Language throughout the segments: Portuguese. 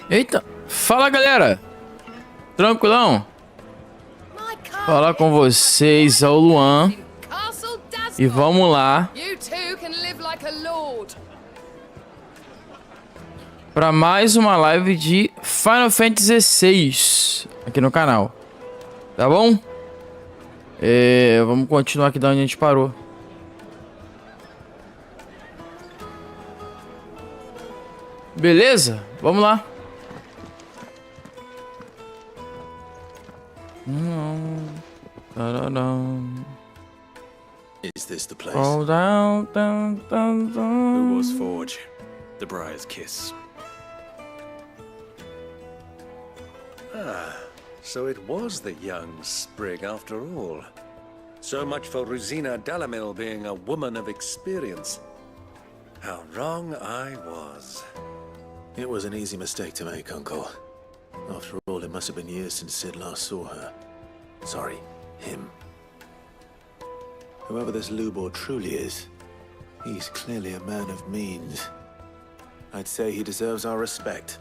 Eita, fala galera, tranquilão? Falar com vocês é o Luan e vamos lá para mais uma live de Final Fantasy XVI aqui no canal, tá bom? Vamos continuar aqui da onde a gente parou. Beleza? Vamos lá. Is this the place? Oh, down, down, down, down. Who was Forge? The Briar's Kiss. Ah, so it was the young sprig after all. So much for Rosina Dalamil being a woman of experience. How wrong I was. It was an easy mistake to make, Uncle. After all, it must have been years since Sid last saw her. Sorry, him. Whoever this Lubor truly is, he's clearly a man of means. I'd say he deserves our respect.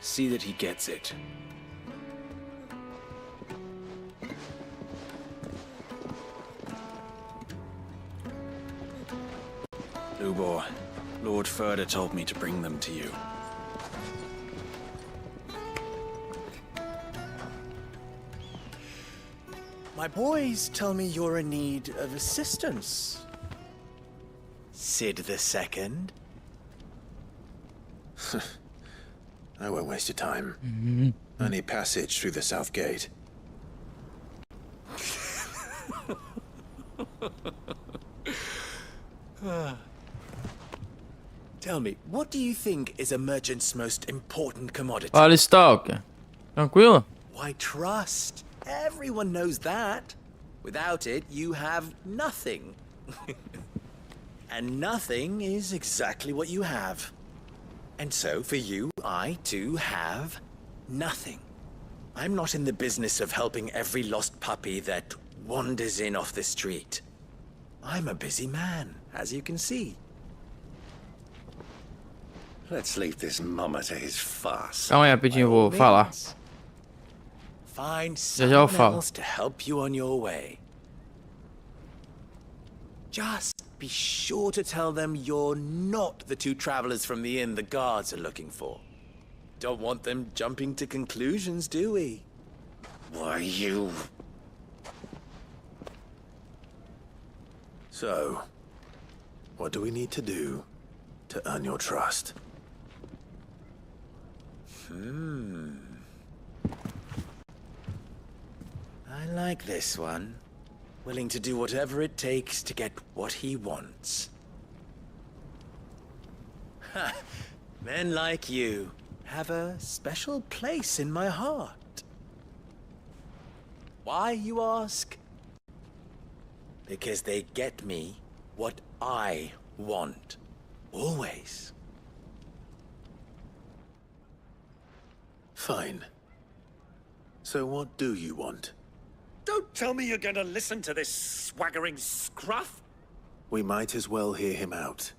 See that he gets it. Lubor, Lord Furder told me to bring them to you. My boys tell me you're in need of assistance. Sid the Second? I won't waste your time. I need passage through the south gate. Tell me, what do you think is a merchant's most important commodity? Fala, Stalker. Tranquilo? Why, trust. Everyone knows that. Without it, you have nothing. And nothing is exactly what you have. And so, for you, I too have nothing. I'm not in the business of helping every lost puppy that wanders in off the street. I'm a busy man, as you can see. Let's leave this mama to his farce. Calma aí, rapidinho, vou falar. Find Já eu someone falo. else to help you on your way. Just be sure to tell them you're not the two travelers from the inn the guards are looking for. Don't want them jumping to conclusions, do we? Why, you... So, what do we need to do to earn your trust? I like this one. Willing to do whatever it takes to get what he wants. Ha! Men like you have a special place in my heart. Why, you ask? Because they get me what I want. Always. Fine. So what do you want? Don't tell me you're gonna listen to this swaggering scruff! We might as well hear him out.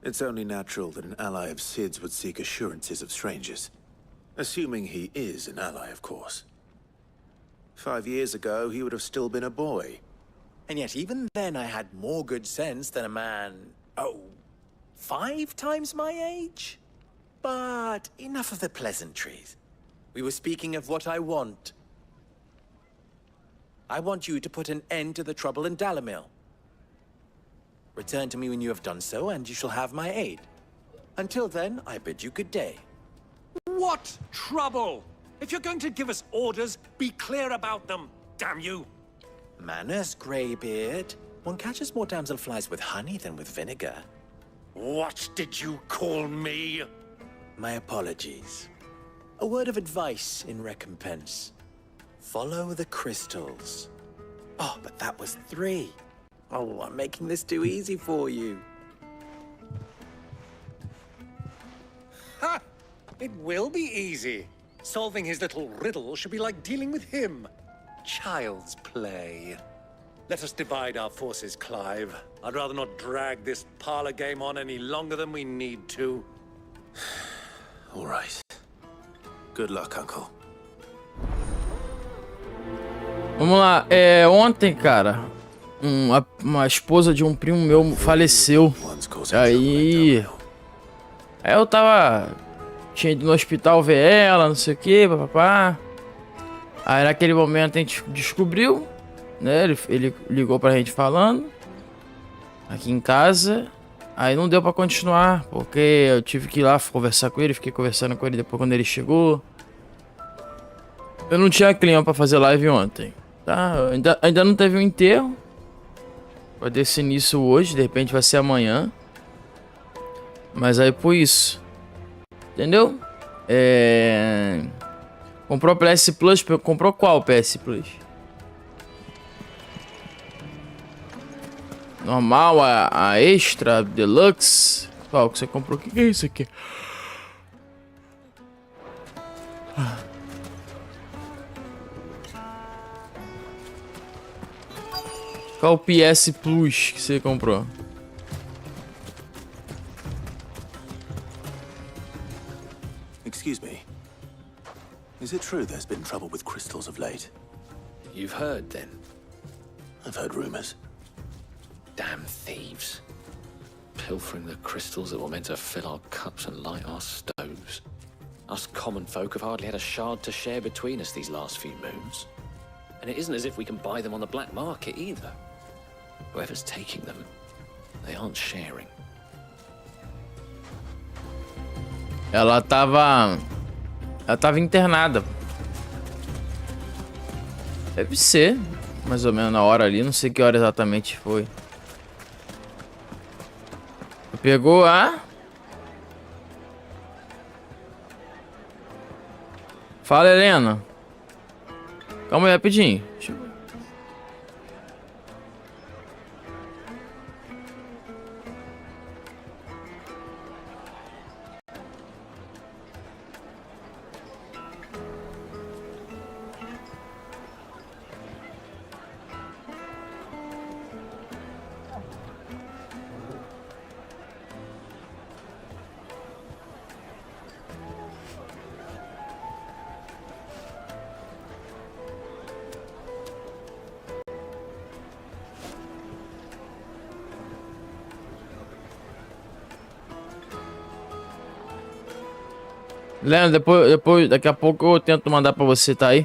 It's only natural that an ally of Sid's would seek assurances of strangers. Assuming he is an ally, of course. 5 years ago, he would have still been a boy. And yet even then I had more good sense than a man, 5 times my age? But enough of the pleasantries. We were speaking of what I want. I want you to put an end to the trouble in Dalamil. Return to me when you have done so, and you shall have my aid. Until then, I bid you good day. What trouble? If you're going to give us orders, be clear about them, damn you! Manners, Greybeard. One catches more damselflies with honey than with vinegar. What did you call me? My apologies. A word of advice in recompense. Follow the crystals. Oh, but that was 3. Oh, I'm making this too easy for you. Ha! It will be easy. Solving his little riddle should be like dealing with him. Child's play. Let us divide our forces, Clive. I'd rather not drag this parlor game on any longer than we need to. All right. Good luck, Uncle. Vamos lá, ontem, cara, uma esposa de um primo meu faleceu. Aí eu tinha ido no hospital ver ela, não sei o que, papapá. Aí naquele momento a gente descobriu, né, ele ligou pra gente falando, aqui em casa. Aí não deu pra continuar, porque eu tive que ir lá conversar com ele, fiquei conversando com ele depois quando ele chegou. Eu não tinha clima pra fazer live ontem, tá? Ainda não teve um enterro. Vai ter esse início hoje, de repente vai ser amanhã. Mas aí por isso. Entendeu? Comprou a PS Plus, comprou qual PS Plus? Normal, a extra, a deluxe. Qual que você comprou? O que é isso aqui? Qual o PS Plus que você comprou? Excuse me. Is it true there's been trouble with crystals of late? You've heard, then? I've heard rumors. Damn thieves. Pilfering the crystals that were meant to fill our cups and light our stoves. Us common folk have hardly had a shard to share between us these last few moons. And it isn't as if we can buy them on the black market either. Whoever's taking them, they aren't sharing. Ela tava internada. Deve ser, mais ou menos na hora ali, não sei que hora exatamente foi. Pegou a... Fala, Helena. Calma aí, rapidinho. Deixa eu... Leandro, daqui a pouco eu tento mandar pra você, tá aí?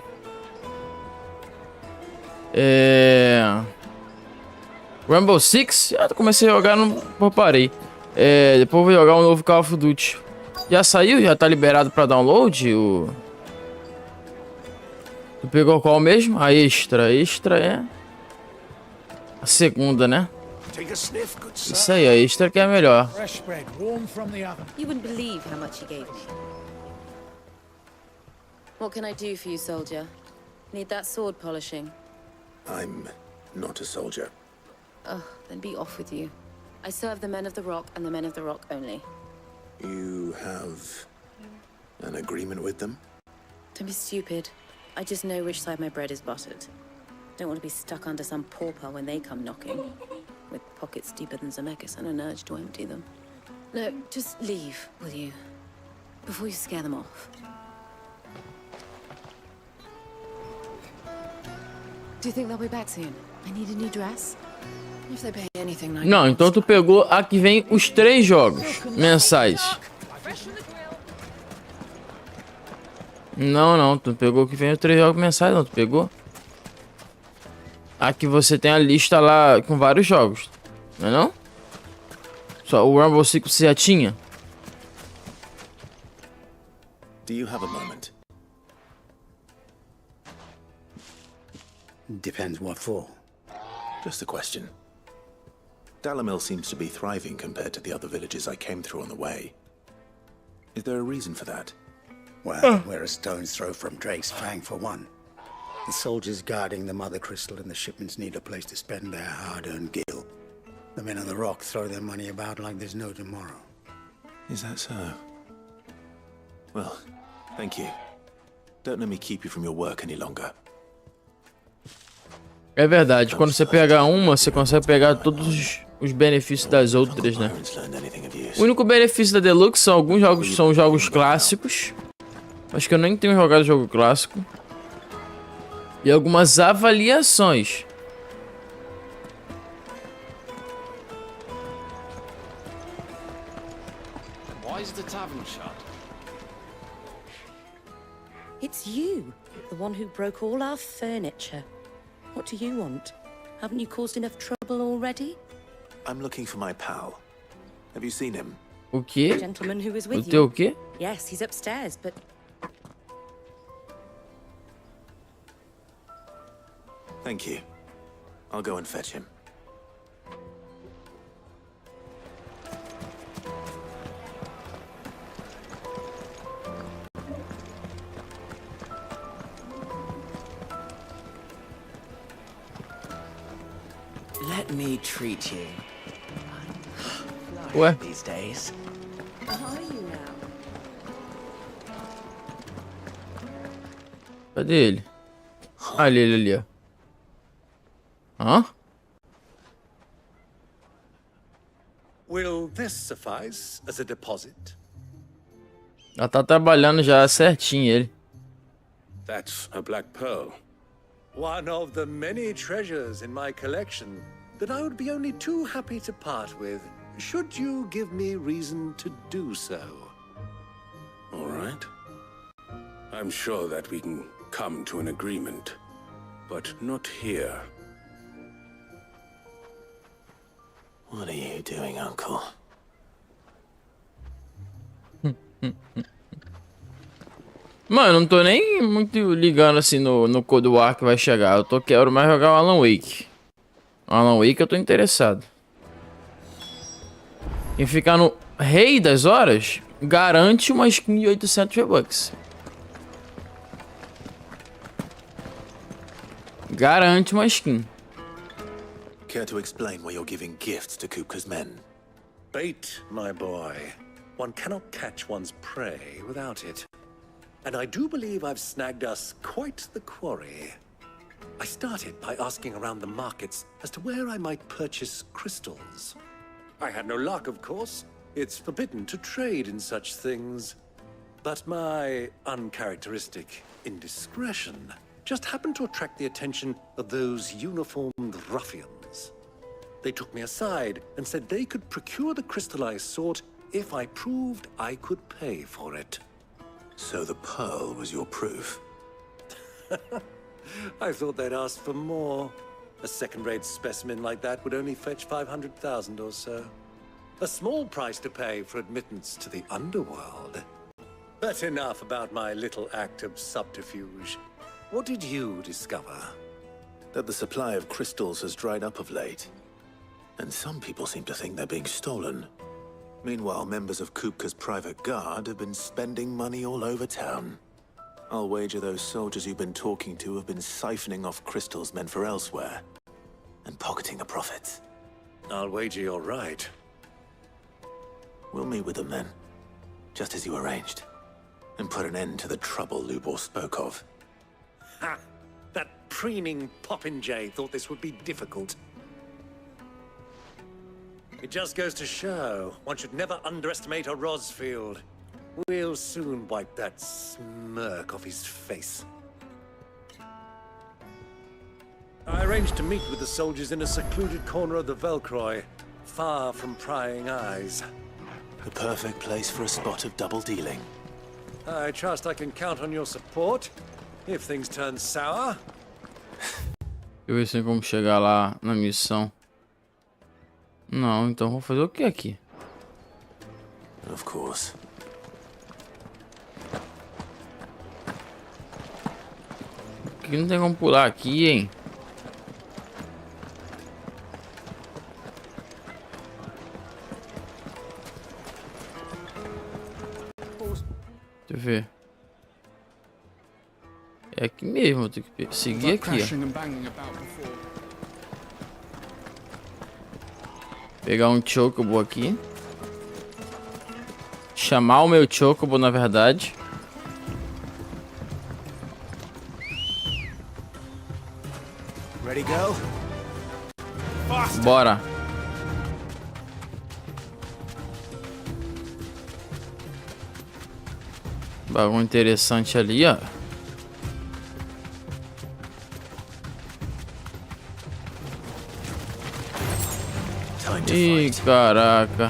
Rainbow Six? Eu comecei a jogar, não parei. Depois eu vou jogar um novo Call of Duty. Já saiu? Já tá liberado pra download? Tu pegou qual mesmo? A extra. Extra é... a segunda, né? Isso aí, a extra que é a melhor. You wouldn't believe how much he gave me. What can I do for you, soldier? Need that sword polishing? I'm not a soldier. Oh, then be off with you. I serve the men of the rock and the men of the rock only. You have an agreement with them? Don't be stupid. I just know which side my bread is buttered. Don't want to be stuck under some pauper when they come knocking. With pockets deeper than Zemeckis and an urge to empty them. No, just leave, will you? Before you scare them off. Do you think they'll be back soon? I need a new dress. If they pay anything like... Não, então tu pegou a que vem os 3 jogos mensais. Não, tu pegou que vem os 3 jogos mensais, não, tu pegou? Aqui você tem a lista lá com vários jogos, não é não? Só o Rainbow Six você já tinha? Do you have a moment? Depends what for. Just a question. Dalamil seems to be thriving compared to the other villages I came through on the way. Is there a reason for that? Well, we're a stone's throw from Drake's Fang for one. The soldiers guarding the Mother Crystal and the shipments need a place to spend their hard-earned gil. The men of the Rock throw their money about like there's no tomorrow. Is that so? Well, thank you. Don't let me keep you from your work any longer. É verdade, quando você pega uma, você consegue pegar todos os benefícios das outras, né? Parents learned anything of you? use. O único benefício da Deluxe são alguns jogos são jogos clássicos. Acho que eu nem tenho jogado jogo clássico. E algumas avaliações. Why is the tavern shut? It's you, the one who broke all our furniture. What do you want? Haven't you caused enough trouble already? I'm looking for my pal. Have you seen him? O The quê? gentleman who was O with teu you? o quê? Yes, he's upstairs, but Thank you. I'll go and fetch him. Let me treat you. Ué, These days. how are you now? cadê ele? Ah, ele ali, ó. Hã? Will this suffice as a deposit? Ela tá trabalhando já certinho ele. That's a black pearl. One of the many treasures in my collection that I would be only too happy to part with, should you give me reason to do so. All right. I'm sure that we can come to an agreement, but not here. What are you doing, Uncle? Mano, eu não tô nem muito ligando assim no Cold War que vai chegar. Quero mais jogar o Alan Wake. O Alan Wake eu tô interessado. Quem ficar no Rei das Horas garante uma skin de 800 V-Bucks. Garante uma skin. Care to explain why you're giving gifts to Kupka's men? Bait, my boy. One cannot catch one's prey without it. And I do believe I've snagged us quite the quarry. I started by asking around the markets as to where I might purchase crystals. I had no luck, of course. It's forbidden to trade in such things. But my uncharacteristic indiscretion just happened to attract the attention of those uniformed ruffians. They took me aside and said they could procure the crystal I sought if I proved I could pay for it. So the pearl was your proof? I thought they'd ask for more. A second-rate specimen like that would only fetch 500,000 or so. A small price to pay for admittance to the underworld. But enough about my little act of subterfuge. What did you discover? That the supply of crystals has dried up of late. And some people seem to think they're being stolen. Meanwhile, members of Kupka's private guard have been spending money all over town. I'll wager those soldiers you've been talking to have been siphoning off crystals meant for elsewhere. And pocketing the profits. I'll wager you're right. We'll meet with them then. Just as you arranged. And put an end to the trouble Lubor spoke of. Ha! That preening popinjay thought this would be difficult. It just goes to show, one should never underestimate a Rosfield. We'll soon wipe that smirk off his face. I arranged to meet with the soldiers in a secluded corner of the Velcroy, far from prying eyes. The perfect place for a spot of double dealing. I trust I can count on your support, if things turn sour. Deixa eu ver se tem como chegar lá na missão. Não, então vou fazer o que aqui? Of course. Aqui não tem como pular aqui, hein? Deixa eu ver. É aqui mesmo, eu tenho que seguir aqui, ó. Pegar um chocobo aqui. Chamar o meu chocobo, na verdade. Ready, go? Bora. Bagulho interessante ali, ó. Ih, caraca.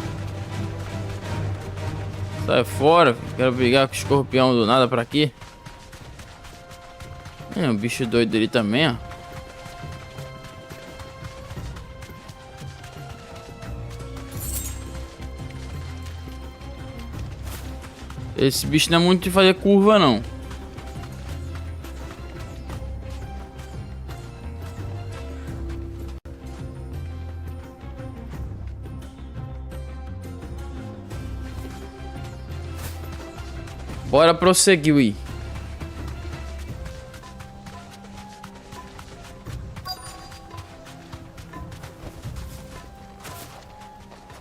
Sai fora. Quero brigar com o escorpião do nada pra quê? É, um bicho doido ali também, ó. Esse bicho não é muito de fazer curva, não. Bora prosseguir aí.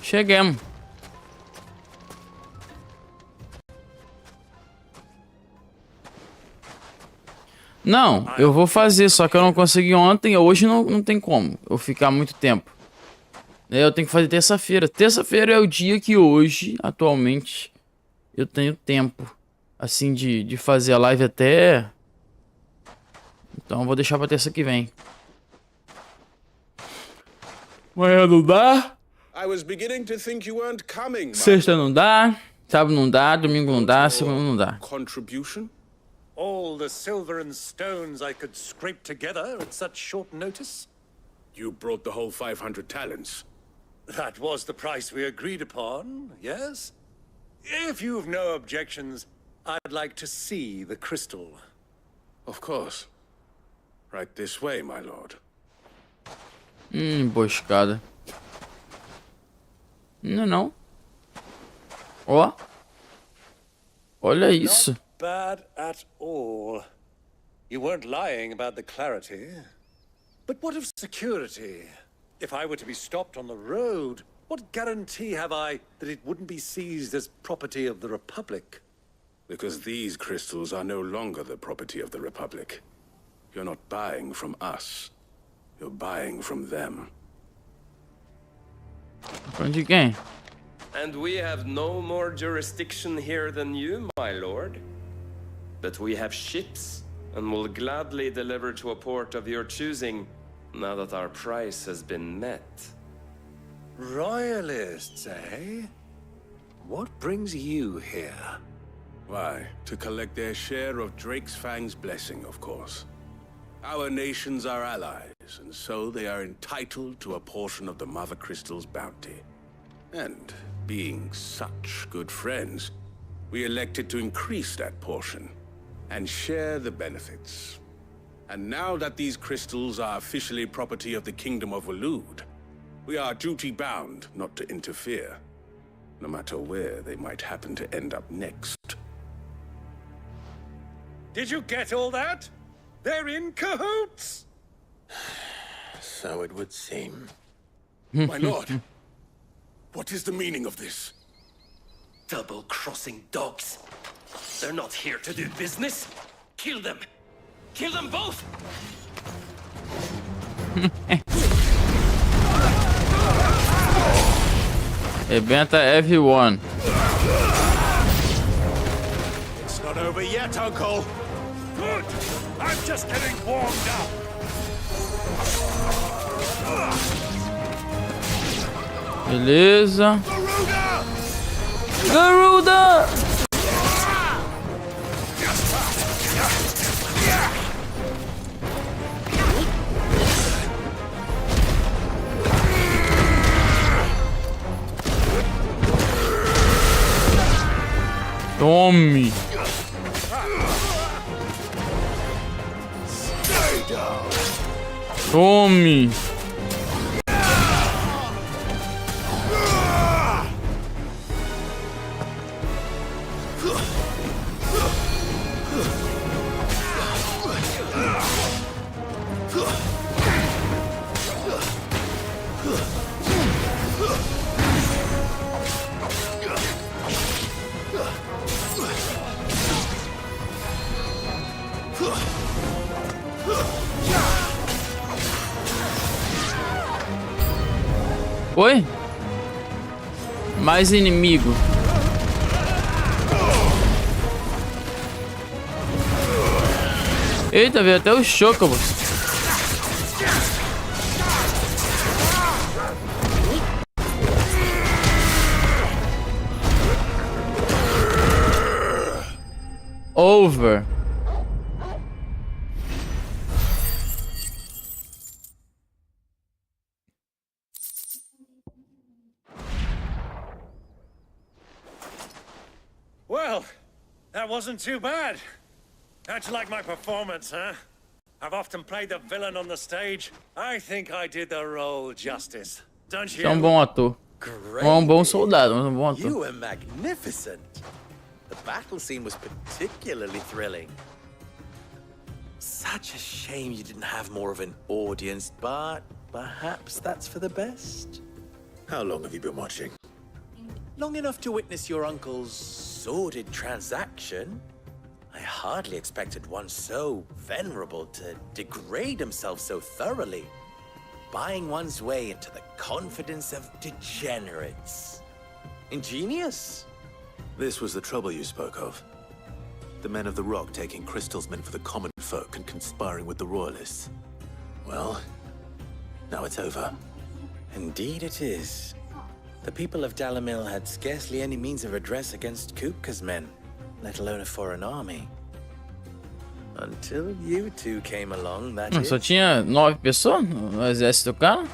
Chegamos. Não, eu vou fazer, só que eu não consegui ontem. Hoje não tem como eu ficar muito tempo. Eu tenho que fazer terça-feira. Terça-feira é o dia que hoje, atualmente, eu tenho tempo. Assim, de fazer a live até... Então eu vou deixar pra terça que vem. Amanhã não dá. Sexta não dá. Sábado não dá. Domingo não dá. Segunda não dá. Contribution? All the silver and stones I could scrape together at such short notice? You brought the whole 500 talents. That was the price we agreed upon, yes? If you've no objections, I'd like to see the crystal. Of course. Right this way, my lord. Emboscada. Não. Ó. Olha isso. Not bad at all. You weren't lying about the clarity. But what of security? If I were to be stopped on the road, what guarantee have I that it wouldn't be seized as property of the Republic? Because these crystals are no longer the property of the Republic. You're not buying from us. You're buying from them. From de quem? And we have no more jurisdiction here than you, my lord. But we have ships, and will gladly deliver to a port of your choosing, now that our price has been met. Royalists, eh? What brings you here? Why, to collect their share of Drake's Fang's blessing, of course. Our nations are allies, and so they are entitled to a portion of the Mother Crystal's bounty. And being such good friends, we elected to increase that portion and share the benefits. And now that these crystals are officially property of the Kingdom of Waloed, we are duty-bound not to interfere, no matter where they might happen to end up next. Did you get all that? They're in cahoots! So it would seem. My lord, what is the meaning of this? Double-crossing dogs. They're not here to do business. Kill them. Kill them both! Rebenta everyone. It's not over yet, Uncle. Good! I'm just getting warmed up! Beleza. Garuda! Tome! Tome! Oi? Mais inimigo. Eita, veio até os chocobos. Over. Well, that wasn't too bad. How'd you like my performance, huh? I've often played the villain on the stage. I think I did the role justice. Don't you? É um bom ator. Não é um bom soldado, mas é um bom You ator. were magnificent. The battle scene was particularly thrilling. Such a shame you didn't have more of an audience, but perhaps that's for the best. How long have you been watching? Long enough to witness your uncle's sordid transaction. I hardly expected one so venerable to degrade himself so thoroughly, buying one's way into the confidence of degenerates. Ingenious. This was the trouble you spoke of. The men of the Rock taking Crystalsmen for the common folk and conspiring with the Royalists. Well, now it's over. Indeed it is. The people of Dalamil had scarcely any means of redress against Kupka's men, let alone a foreign army. Until you two came along, that is. Só tinha 9 pessoas no exército do cara?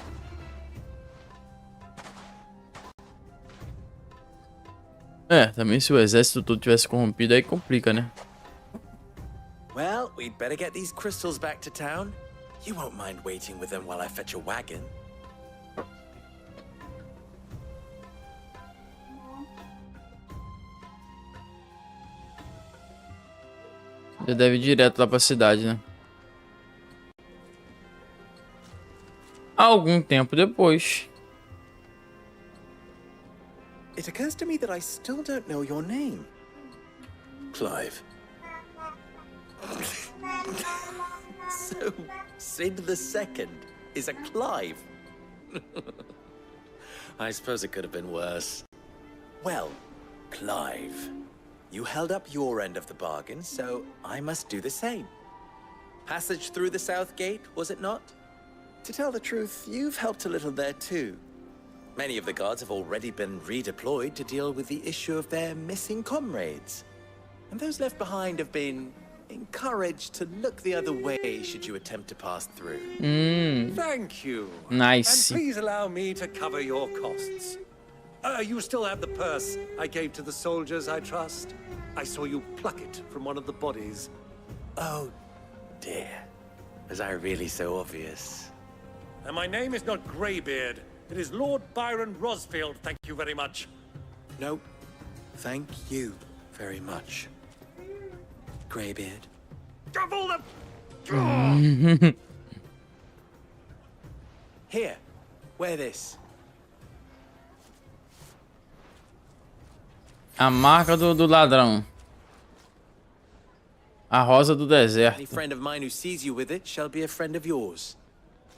É, também se o exército todo tivesse corrompido aí complica, né? Well, we'd better get these crystals back to town. You won't mind waiting with them while I fetch a wagon. Já deve ir direto lá pra cidade, né? Algum tempo depois. It occurs to me that I still don't know your name. Clive. So, Sid II is a Clive. I suppose it could have been worse. Well, Clive, you held up your end of the bargain, so I must do the same. Passage through the South Gate, was it not? To tell the truth, you've helped a little there too. Many of the guards have already been redeployed to deal with the issue of their missing comrades. And those left behind have been encouraged to look the other way should you attempt to pass through. Thank you. Nice. And please allow me to cover your costs. You still have the purse I gave to the soldiers, I trust? I saw you pluck it from one of the bodies. Oh, dear. Was I really so obvious? And my name is not Greybeard. It is Lord Byron Rosfield, thank you very much. No, thank you very much, Greybeard. Double the... Here, wear this. A marca do ladrão. A rosa do Any deserto. friend of mine who sees you with it shall be a friend of yours.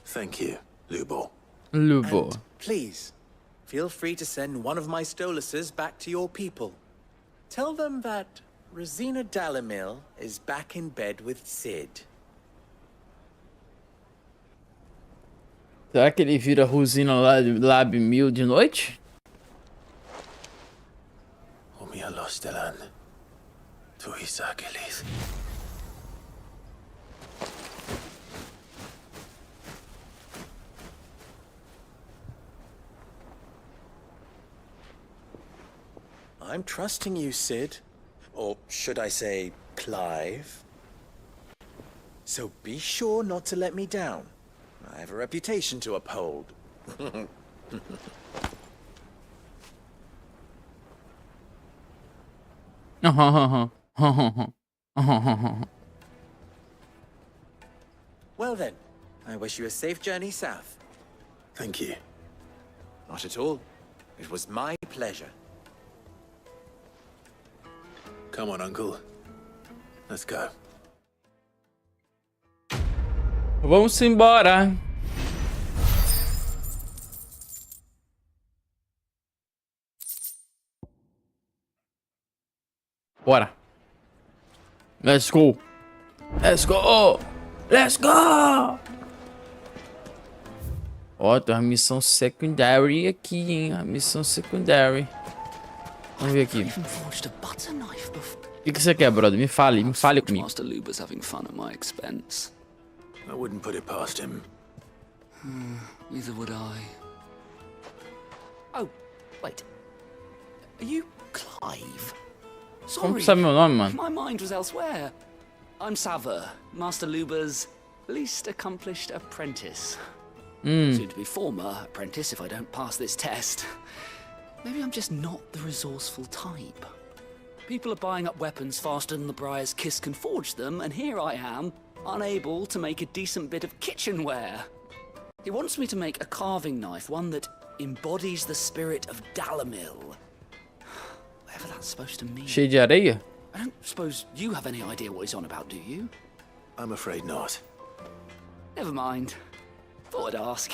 Thank you, Lubo. Lubo. And please, feel free to send one of my Stoluses back to your people. Tell them that Rosina Dalamil is back in bed with Sid. Será que ele vira Rosina Lab 1000 de noite? Omia Lostelan. Tu Isakelis. I'm trusting you, Sid. Or should I say, Clive? So be sure not to let me down. I have a reputation to uphold. Well then, I wish you a safe journey south. Thank you. Not at all. It was my pleasure. Come on, Uncle. Let's go. Vamos embora. Bora. Let's go. Let's go! Let's go! Ó, tem uma missão secondary aqui, hein? A missão secondary. Vamos ver aqui. O que você quer, brother? Me fale comigo. Master Luber's having fun at my expense. I wouldn't put it past him. Neither would I. Oh, wait. Are you Clive? Como que sabe meu nome, mano? My mind was elsewhere. I'm Sava, Master Luber's least accomplished apprentice. Soon to be former apprentice if I don't pass this test. Maybe I'm just not the resourceful type. People are buying up weapons faster than the Briar's Kiss can forge them, and here I am, unable to make a decent bit of kitchenware. He wants me to make a carving knife, one that embodies the spirit of Dalamil. Whatever that's supposed to mean. Cheio de areia? I don't suppose you have any idea what he's on about, do you? I'm afraid not. Never mind. Thought I'd ask.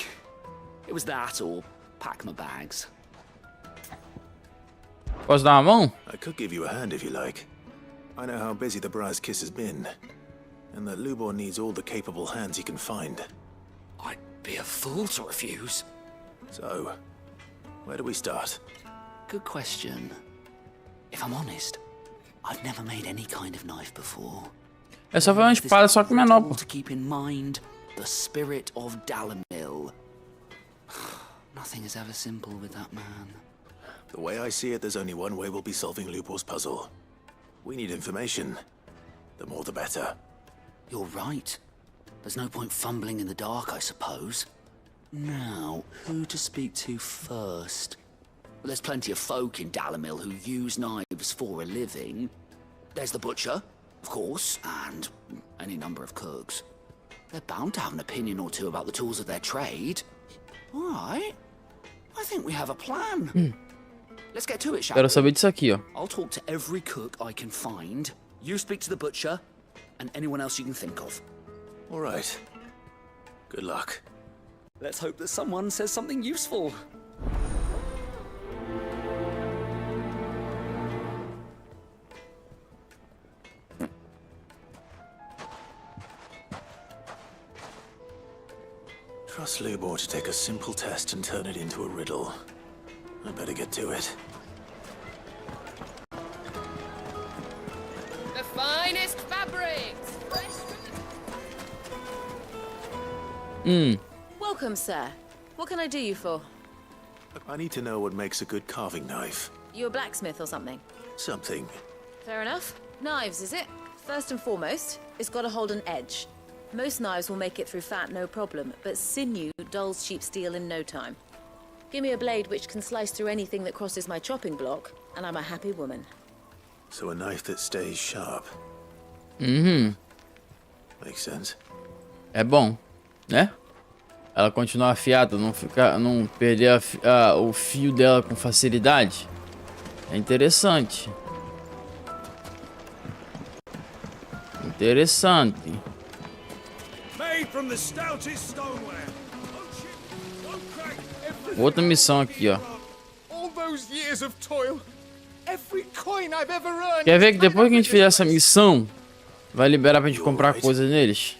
It was that or pack my bags. Posso dar uma mão? I could give you a hand if you like. I know how busy the Briar's Kiss has been, and that Lubor needs all the capable hands he can find. I'd be a fool to refuse. So, where do we start? Good question. If I'm honest, I've never made any kind of knife before. É só uma espada, só que menor, pô. To keep in mind the spirit of Dalamil. Nothing is ever simple with that man. The way I see it, there's only one way we'll be solving Lubor's puzzle. We need information. The more the better. You're right. There's no point fumbling in the dark, I suppose. Now, who to speak to first? Well, there's plenty of folk in Dalamil who use knives for a living. There's the butcher, of course, and any number of cooks. They're bound to have an opinion or two about the tools of their trade. All right. I think we have a plan. Let's get to it, shall we? Quero saber disso aqui, ó. I'll talk to every cook I can find. You speak to the butcher, and anyone else you can think of. All right. Good luck. Let's hope that someone says something useful. Trust Lubor to take a simple test and turn it into a riddle. I better get to it. The finest fabrics! Welcome, sir. What can I do you for? I need to know what makes a good carving knife. You a blacksmith or something? Something. Fair enough. Knives, is it? First and foremost, it's got to hold an edge. Most knives will make it through fat, no problem, but sinew dulls cheap steel in no time. Give me a blade which can slice through anything that crosses my chopping block, and I'm a happy woman. So a knife that stays sharp. Uhum. Makes sense. É bom, né? Ela continuar afiada, não perder o fio dela com facilidade. É interessante. Interessante. Outra missão aqui, ó. Quer ver que depois que a gente fizer essa missão, vai liberar pra gente comprar coisas neles?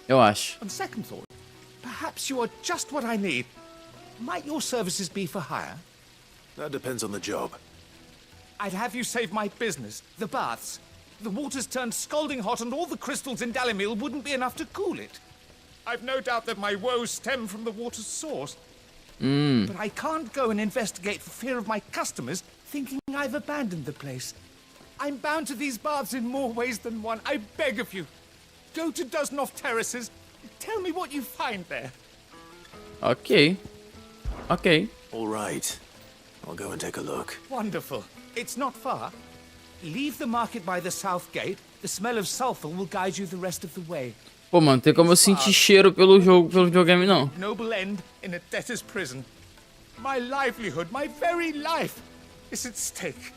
Eu acho. On second thought, perhaps you are just what I need. Might your services be for hire? That depends on the job. I'd have you save my business, the baths. The water's turned scalding hot and all the crystals in Dalamil wouldn't be enough to cool it. I've no doubt that my woes stem from the water's source. But I can't go and investigate for fear of my customers thinking I've abandoned the place. I'm bound to these baths in more ways than one. I beg of you. Go to Doznoff Terraces. Tell me what you find there. Ok. Ok. All right. I'll go and take a look. Wonderful. It's not far. Leave the market by the south gate. The smell of sulfur will guide you the rest of the way. Pô, mano, tem como eu sentir cheiro pelo jogo, pelo videogame, não. Noble end in a debtor's prison. My livelihood, my very life, is at stake.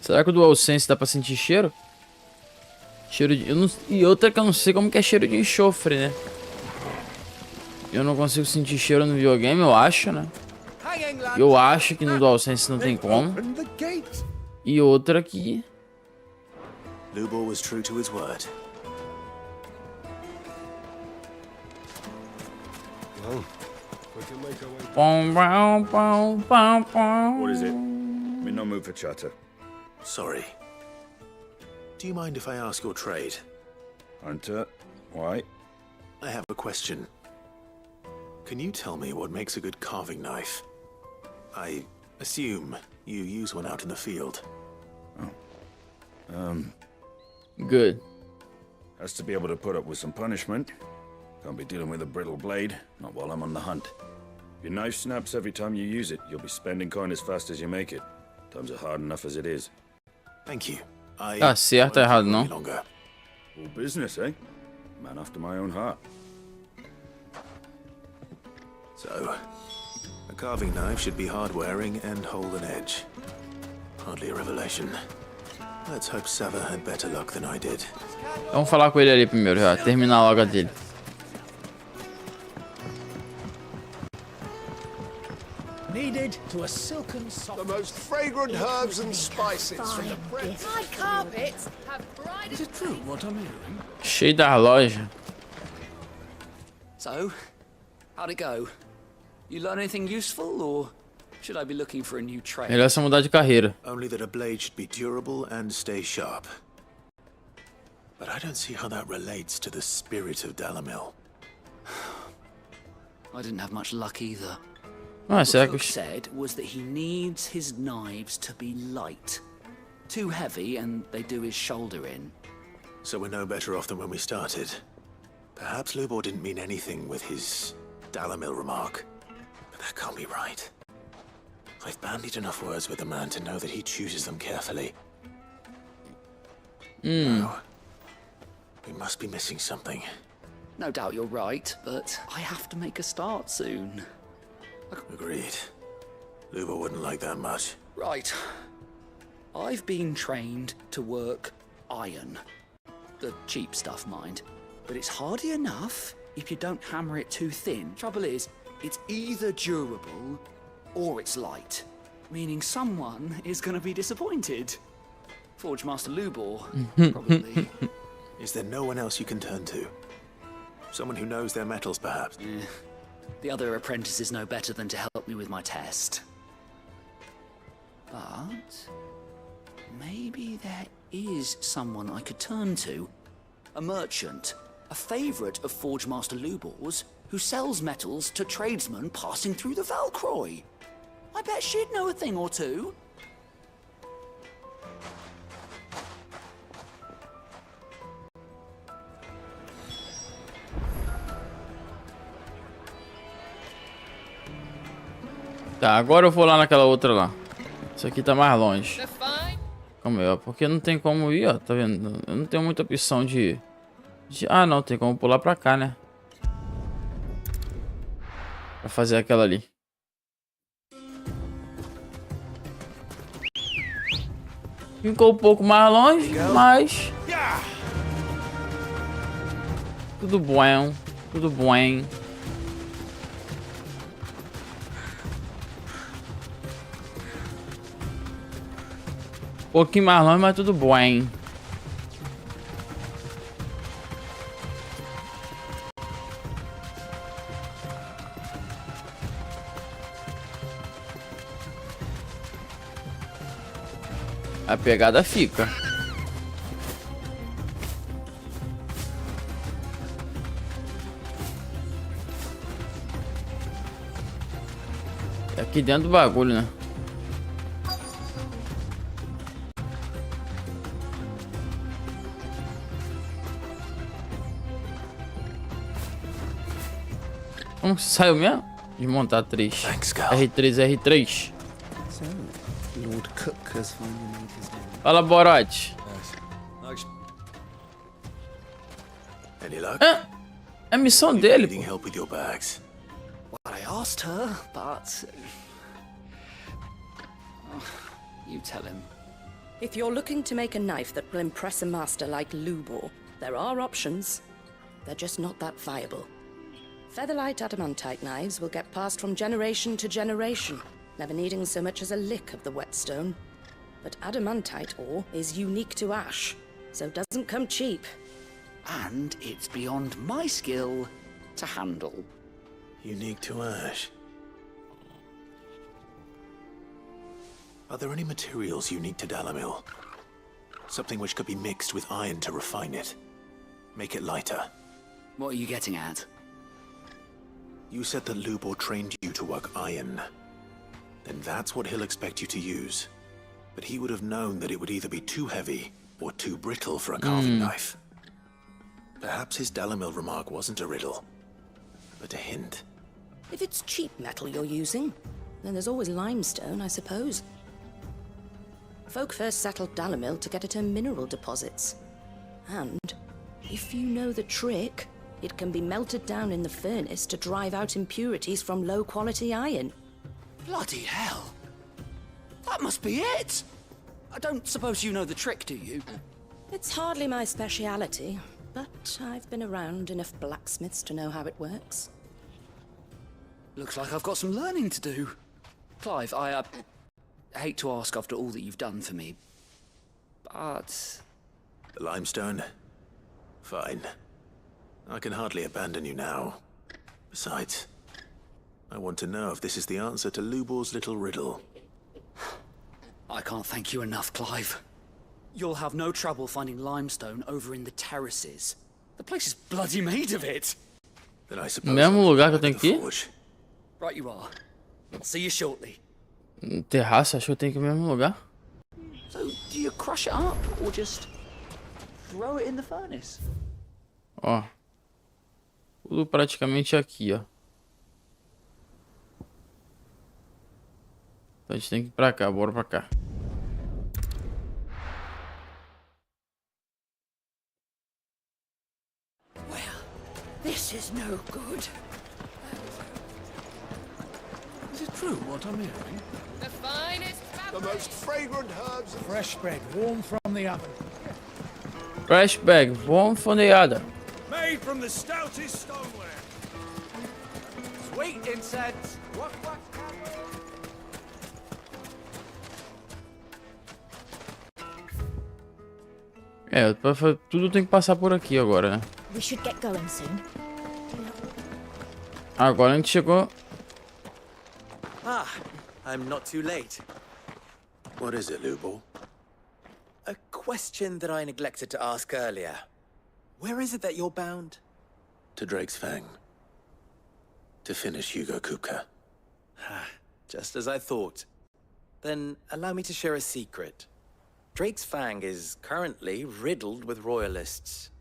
Será que o DualSense dá pra sentir cheiro? Cheiro de... E outra que eu não sei como que é cheiro de enxofre, né? Eu não consigo sentir cheiro no videogame, eu acho, né? Eu acho que no DualSense não tem como. E outra aqui. Lubor was true to his word. What is it? I'm in no mood for chatter. Sorry. Do you mind if I ask your trade? Hunter, why? I have a question. Can you tell me what makes a good carving knife? I assume you use one out in the field. Good. Has to be able to put up with some punishment. Can't be dealing with a brittle blade, not while I'm on the hunt. If your knife snaps every time you use it, you'll be spending coin as fast as you make it. Times are hard enough as it is. Thank you. Tá certo, errado não. All business, eh? Man after my own heart. So, a carving knife should be hard-wearing and hold an edge. Hardly a revelation. Let's hope Sava had better luck than I did. Vamos falar com ele ali primeiro, já. Terminar logo a dele. Needed to a silken soft. The most fragrant herbs and spices from the breath. My carpets have bright. Is it true what I'm hearing? Cheio da loja. So, how'd it go? You learn anything useful, or should I be looking for a new trade? Melhor se mudar de carreira. Only that a blade should be durable and stay sharp. But I don't see how that relates to the spirit of Dalamil. I didn't have much luck either. Ah, What será Cook que... said was that he needs his knives to be light. Too heavy and they do his shoulder in. So we're no better off than when we started. Perhaps Lubor didn't mean anything with his Dalamil remark. But that can't be right. I've bandied enough words with the man to know that he chooses them carefully. No. We must be missing something. No doubt you're right, but I have to make a start soon. Agreed. Lubor wouldn't like that much. Right. I've been trained to work iron. The cheap stuff, mind. But it's hardy enough if you don't hammer it too thin. Trouble is, it's either durable or it's light. Meaning someone is going to be disappointed. Forge Master Lubor, probably. Is there no one else you can turn to? Someone who knows their metals, perhaps? The other apprentices know better than to help me with my test. But maybe there is someone I could turn to. A merchant, a favorite of Forge Master Lubor's, who sells metals to tradesmen passing through the Valcroy. I bet she'd know a thing or two. Tá, agora eu vou lá naquela outra lá. Isso aqui tá mais longe. Calma aí, ó. Porque não tem como ir, ó. Tá vendo? Eu não tenho muita opção de... Ah, não. Tem como pular pra cá, né? Pra fazer aquela ali. Ficou um pouco mais longe, mas... Tudo bom. Tudo bom. Um pouquinho mais longe, mas tudo bom, hein? A pegada fica. É aqui dentro do bagulho, né? Como que saiu mesmo? Desmontar 3. R3, R3. Lord Cook has finally made his name. Fala, Borote. Any luck? É a missão dele. Needing help with your bags. Well, I asked her, but... you tell him. If you're looking to make a knife that will impress a master like Lubor, there are options. They're just not that viable. Featherlight adamantite knives will get passed from generation to generation, never needing so much as a lick of the whetstone. But adamantite ore is unique to ash, so doesn't come cheap. And it's beyond my skill to handle. Unique to ash. Are there any materials unique to Dalamil? Something which could be mixed with iron to refine it. Make it lighter. What are you getting at? You said that Lubor trained you to work iron. Then that's what he'll expect you to use. But he would have known that it would either be too heavy or too brittle for a carving knife. Perhaps his Dalamil remark wasn't a riddle, but a hint. If it's cheap metal you're using, then there's always limestone, I suppose. Folk first settled Dalamil to get at her mineral deposits. And if you know the trick, it can be melted down in the furnace to drive out impurities from low-quality iron. Bloody hell! That must be it! I don't suppose you know the trick, do you? It's hardly my speciality, but I've been around enough blacksmiths to know how it works. Looks like I've got some learning to do. Clive, I hate to ask after all that you've done for me, but... The limestone? Fine. I can hardly abandon you now. Besides, I want to know if this is the answer to Lubor's little riddle. I can't thank you enough, Clive. You'll have no trouble finding limestone over in the terraces. The place is bloody made of it. Then I suppose Mesmo lugar que eu tenho que ir? Right you are. I'll see you shortly. Terraço, acho que eu tenho que ir no mesmo lugar. So, do you crush it up or just throw it in the furnace? Ó. Tudo praticamente aqui, ó. Então a gente tem que ir pra cá, bora pra cá. Well, this is no good. Is it true what I'm hearing? The finest The most fragrant herbs and fresh bread, warm from the oven. Fresh bag, warm from the other. Made from the stoutest stoneware. Sweet incense. É, tudo tem que passar por aqui agora, né? We should get going soon. Agora a gente chegou. Ah, I'm not too late. What is it, Lubor? A question that I neglected to ask earlier. Where is it that you're bound? To Drake's Fang. To finish Hugo Kupka. Just as I thought. Then allow me to share a secret. Drake's Fang is currently riddled with royalists.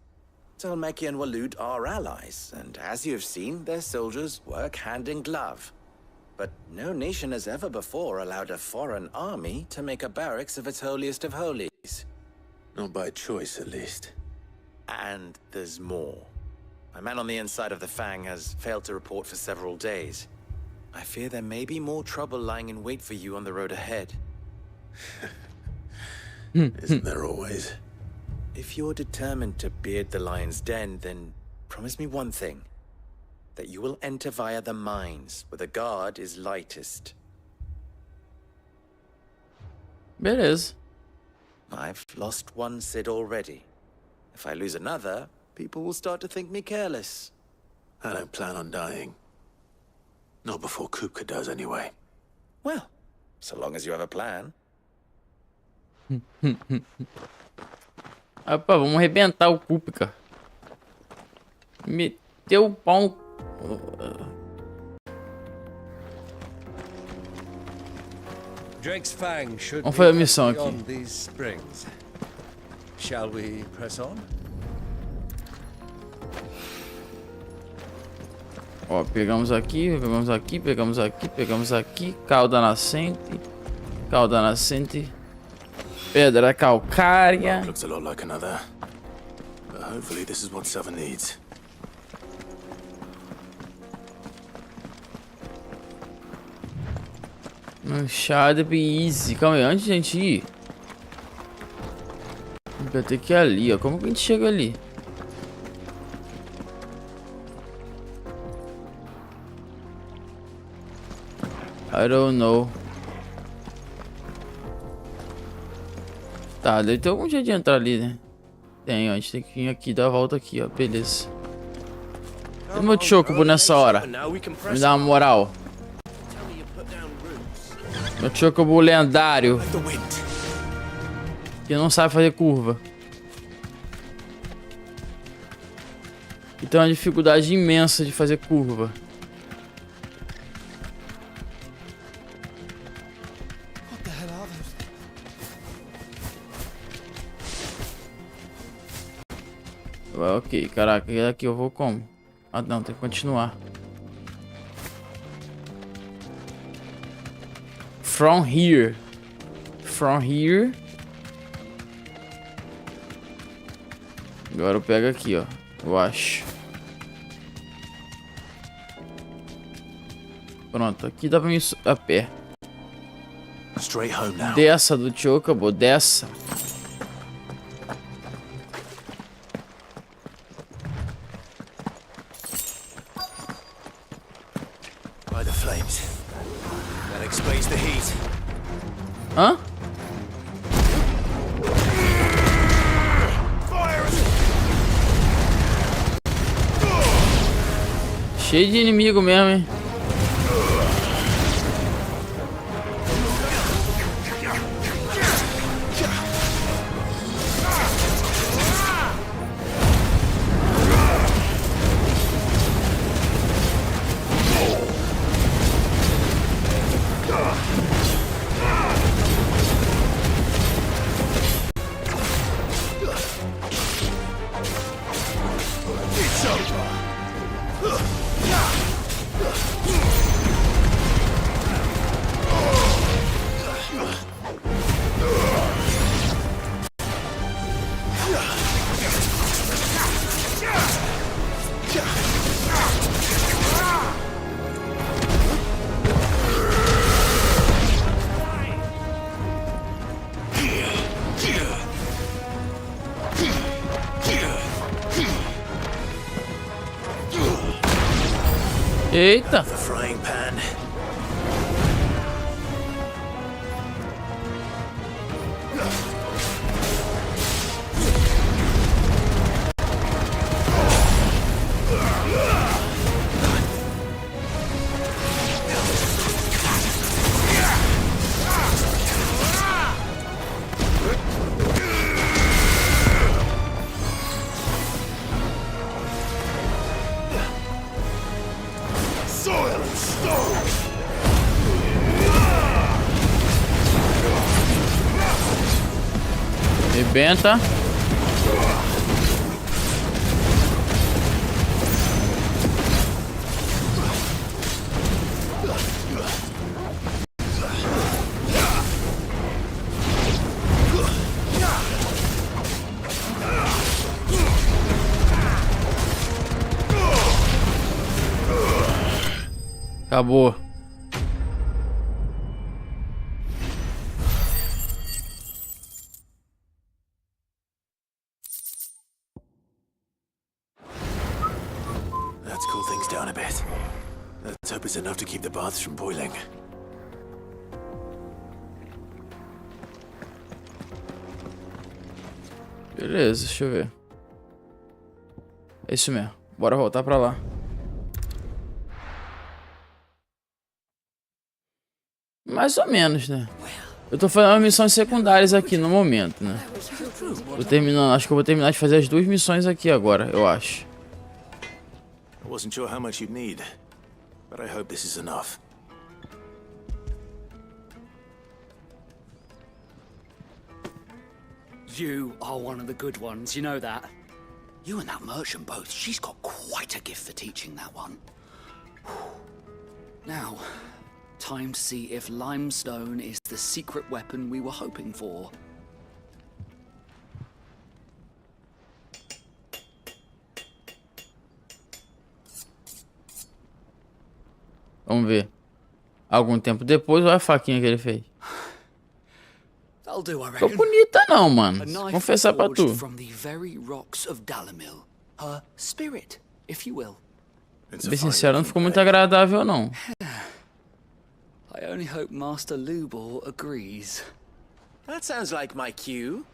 Talmeki and Walud are allies, and as you have seen, their soldiers work hand in glove. But no nation has ever before allowed a foreign army to make a barracks of its holiest of holies. Not by choice, at least. And there's more. My man on the inside of the Fang has failed to report for several days. I fear there may be more trouble lying in wait for you on the road ahead. Isn't there always? If you're determined to beard the lion's den, then promise me one thing. That you will enter via the mines, where the guard is lightest. Beleza. I've lost one Cid already. If I lose another, people will start to think me careless. I don't plan on dying. Not before Kupka does, anyway. Well, so long as you have a plan. Opa, vamos arrebentar o Kupka. Meteu o pau. Drake's Fang should Vamos fazer a be missão beyond aqui. these springs. Shall we press on? Ó, pegamos aqui, pegamos aqui, pegamos aqui, pegamos aqui. Cauda nascente. Cauda nascente. Pedra calcária. Looks a lot like another. But hopefully this is what Southern needs. Manchada easy. Calma aí, antes de a gente ir. Vai ter que ir ali, ó. Como que a gente chega ali? I don't know. Tá, deve ter algum jeito de entrar ali, né? Tem, ó. A gente tem que vir aqui, dar a volta aqui, ó. Beleza. E o meu chocobo nessa hora? Me dá uma moral. Meu chocobo lendário. Que não sabe fazer curva. E tem uma dificuldade imensa de fazer curva. Ok, caraca, e aqui eu vou como? Ah não, tem que continuar. From here. From here. Agora eu pego aqui, ó. Eu acho. Pronto, aqui dá pra mim a pé. Dessa do chocobo, dessa. Hã? Cheio de inimigo mesmo, hein? Eita! Rebenta. Acabou. Let's cool things down a bit. Let's hope it's enough to keep the baths from boiling. Beleza, deixa eu ver. É isso mesmo. Bora voltar pra lá. Mais ou menos, né? Eu tô fazendo missões secundárias aqui no momento, né? Tô terminando, acho que eu vou terminar de fazer as 2 missões aqui agora, eu acho. I wasn't sure how much you'd need, but I hope this is enough. You are one of the good ones, you know that. You and that merchant both, she's got quite a gift for teaching that one. Now, time to see if limestone is the secret weapon we were hoping for. Vamos ver. Algum tempo depois, olha a faquinha que ele fez. Ficou bonita não, mano. Vou confessar pra tu. Bem sincero, não ficou muito agradável não. I only hope Master Lubor agrees. That sounds like my cue.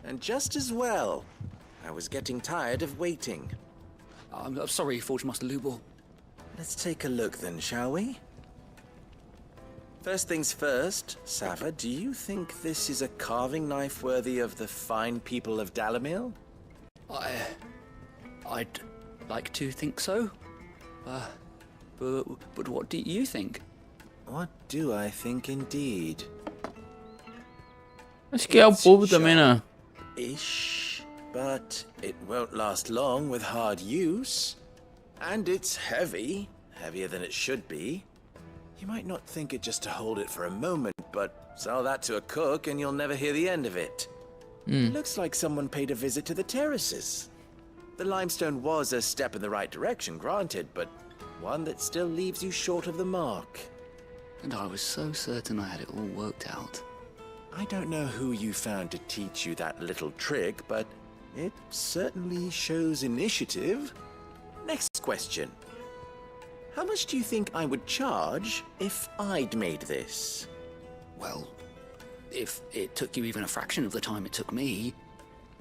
And just as well. I was getting tired of waiting. I'm sorry, Forge Master Lubor. Let's take a look then, shall we? First things first, Sava, do you think this is a carving knife worthy of the fine people of Dalimil? I'd like to think so. But what do you think? What do I think indeed? Acho que é o povo também, né? Ish, but it won't last long with hard use. And it's heavy, heavier than it should be. You might not think it just to hold it for a moment, but sell that to a cook and you'll never hear the end of it. It looks like someone paid a visit to the terraces. The limestone was a step in the right direction, granted, but one that still leaves you short of the mark. And I was so certain I had it all worked out. I don't know who you found to teach you that little trick, but it certainly shows initiative. Next question. How much do you think I would charge if I'd made this? Well, if it took you even a fraction of the time it took me,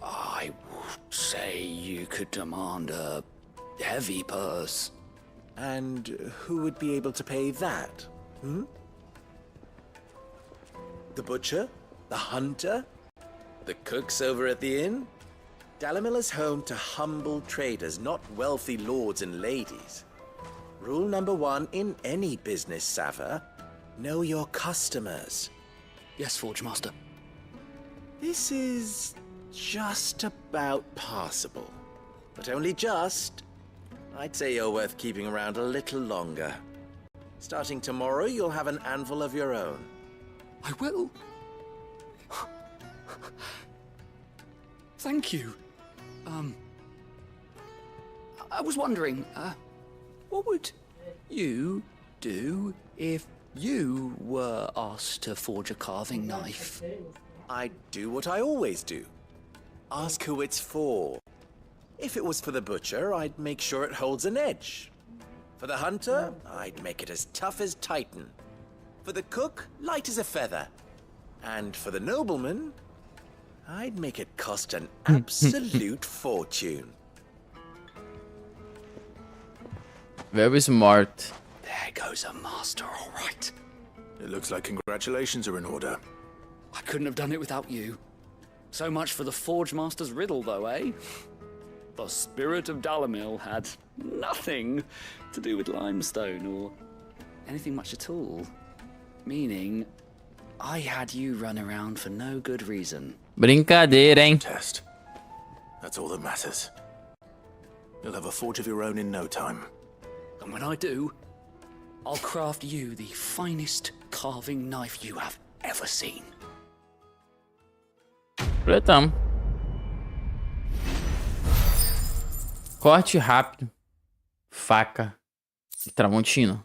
I would say you could demand a heavy purse. And who would be able to pay that? The butcher? The hunter? The cooks over at the inn? Dalimil is home to humble traders, not wealthy lords and ladies. Rule number 1 in any business, Sava. Know your customers. Yes, Forge Master. This is just about passable. But only just. I'd say you're worth keeping around a little longer. Starting tomorrow, you'll have an anvil of your own. I will. Thank you. I was wondering, what would you do if you were asked to forge a carving knife? I'd do what I always do. Ask who it's for. If it was for the butcher, I'd make sure it holds an edge. For the hunter, I'd make it as tough as Titan. For the cook, light as a feather. And for the nobleman, I'd make it cost an absolute fortune. Very smart. There goes a master, all right. It looks like congratulations are in order. I couldn't have done it without you. So much for the Forge Master's riddle, though, eh? The spirit of Dalimil had nothing to do with limestone or anything much at all. Meaning, I had you run around for no good reason. Brincadeira, hein? Test. That's all that matters. You'll have a forge of your own in no time. And when I do, I'll craft you the finest carving knife you have ever seen. Completamos. Corte rápido. Faca. E Tramontina.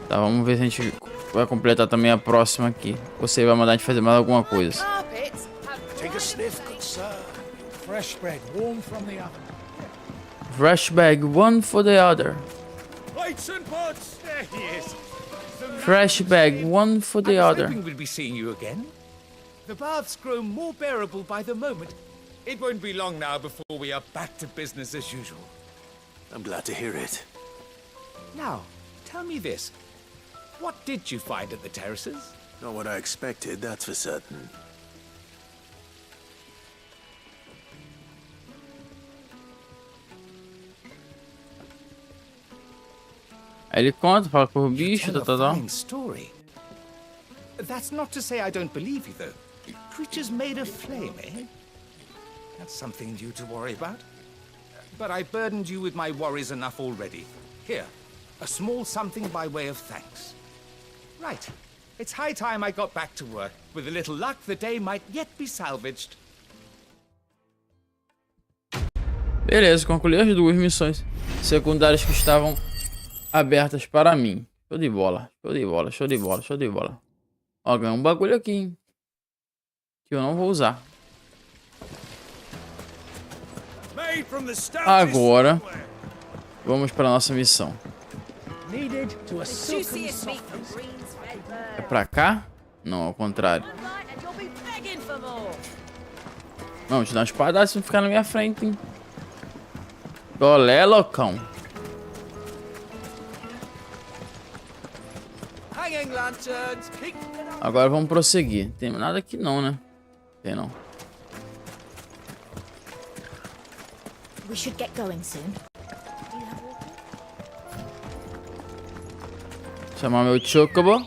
Tá, vamos ver se a gente vai completar também a próxima aqui. Ou você vai mandar a gente fazer mais alguma coisa. Take a sniff, good sir. Fresh bread, warm from the oven. Fresh bag, one for the other. Plates and pots. There he is. Fresh bag, one for the other. I was hoping we'd be seeing you again. The baths grow more bearable by the moment. It won't be long now before we are back to business as usual. I'm glad to hear it. Now, tell me this. What did you find at the terraces? Not what I expected, that's for certain. Aí ele conta, fala com o bicho, tá. Fine story. That's not to say I don't believe you, though. Creatures made of flame, eh? That's something new to worry about. But I burdened you with my worries enough already. Here, a small something by way of thanks. Right. It's high time I got back to work. With a little luck, the day might yet be salvaged. Beleza, concluí as duas missões secundárias que estavam abertas para mim. Show de bola, show de bola, show de bola, show de bola. Ó, ganhei um bagulho aqui, hein? Que eu não vou usar. Agora, vamos para a nossa missão. Needed to a silken soft. É pra cá? Não, ao contrário. Não, te dar um espadaço e ficar na minha frente, hein? Olé, loucão. Hanging lanterns. Keep... Agora vamos prosseguir. Tem nada aqui não, né? Tem não. We should get going soon. Chamar meu chocobo.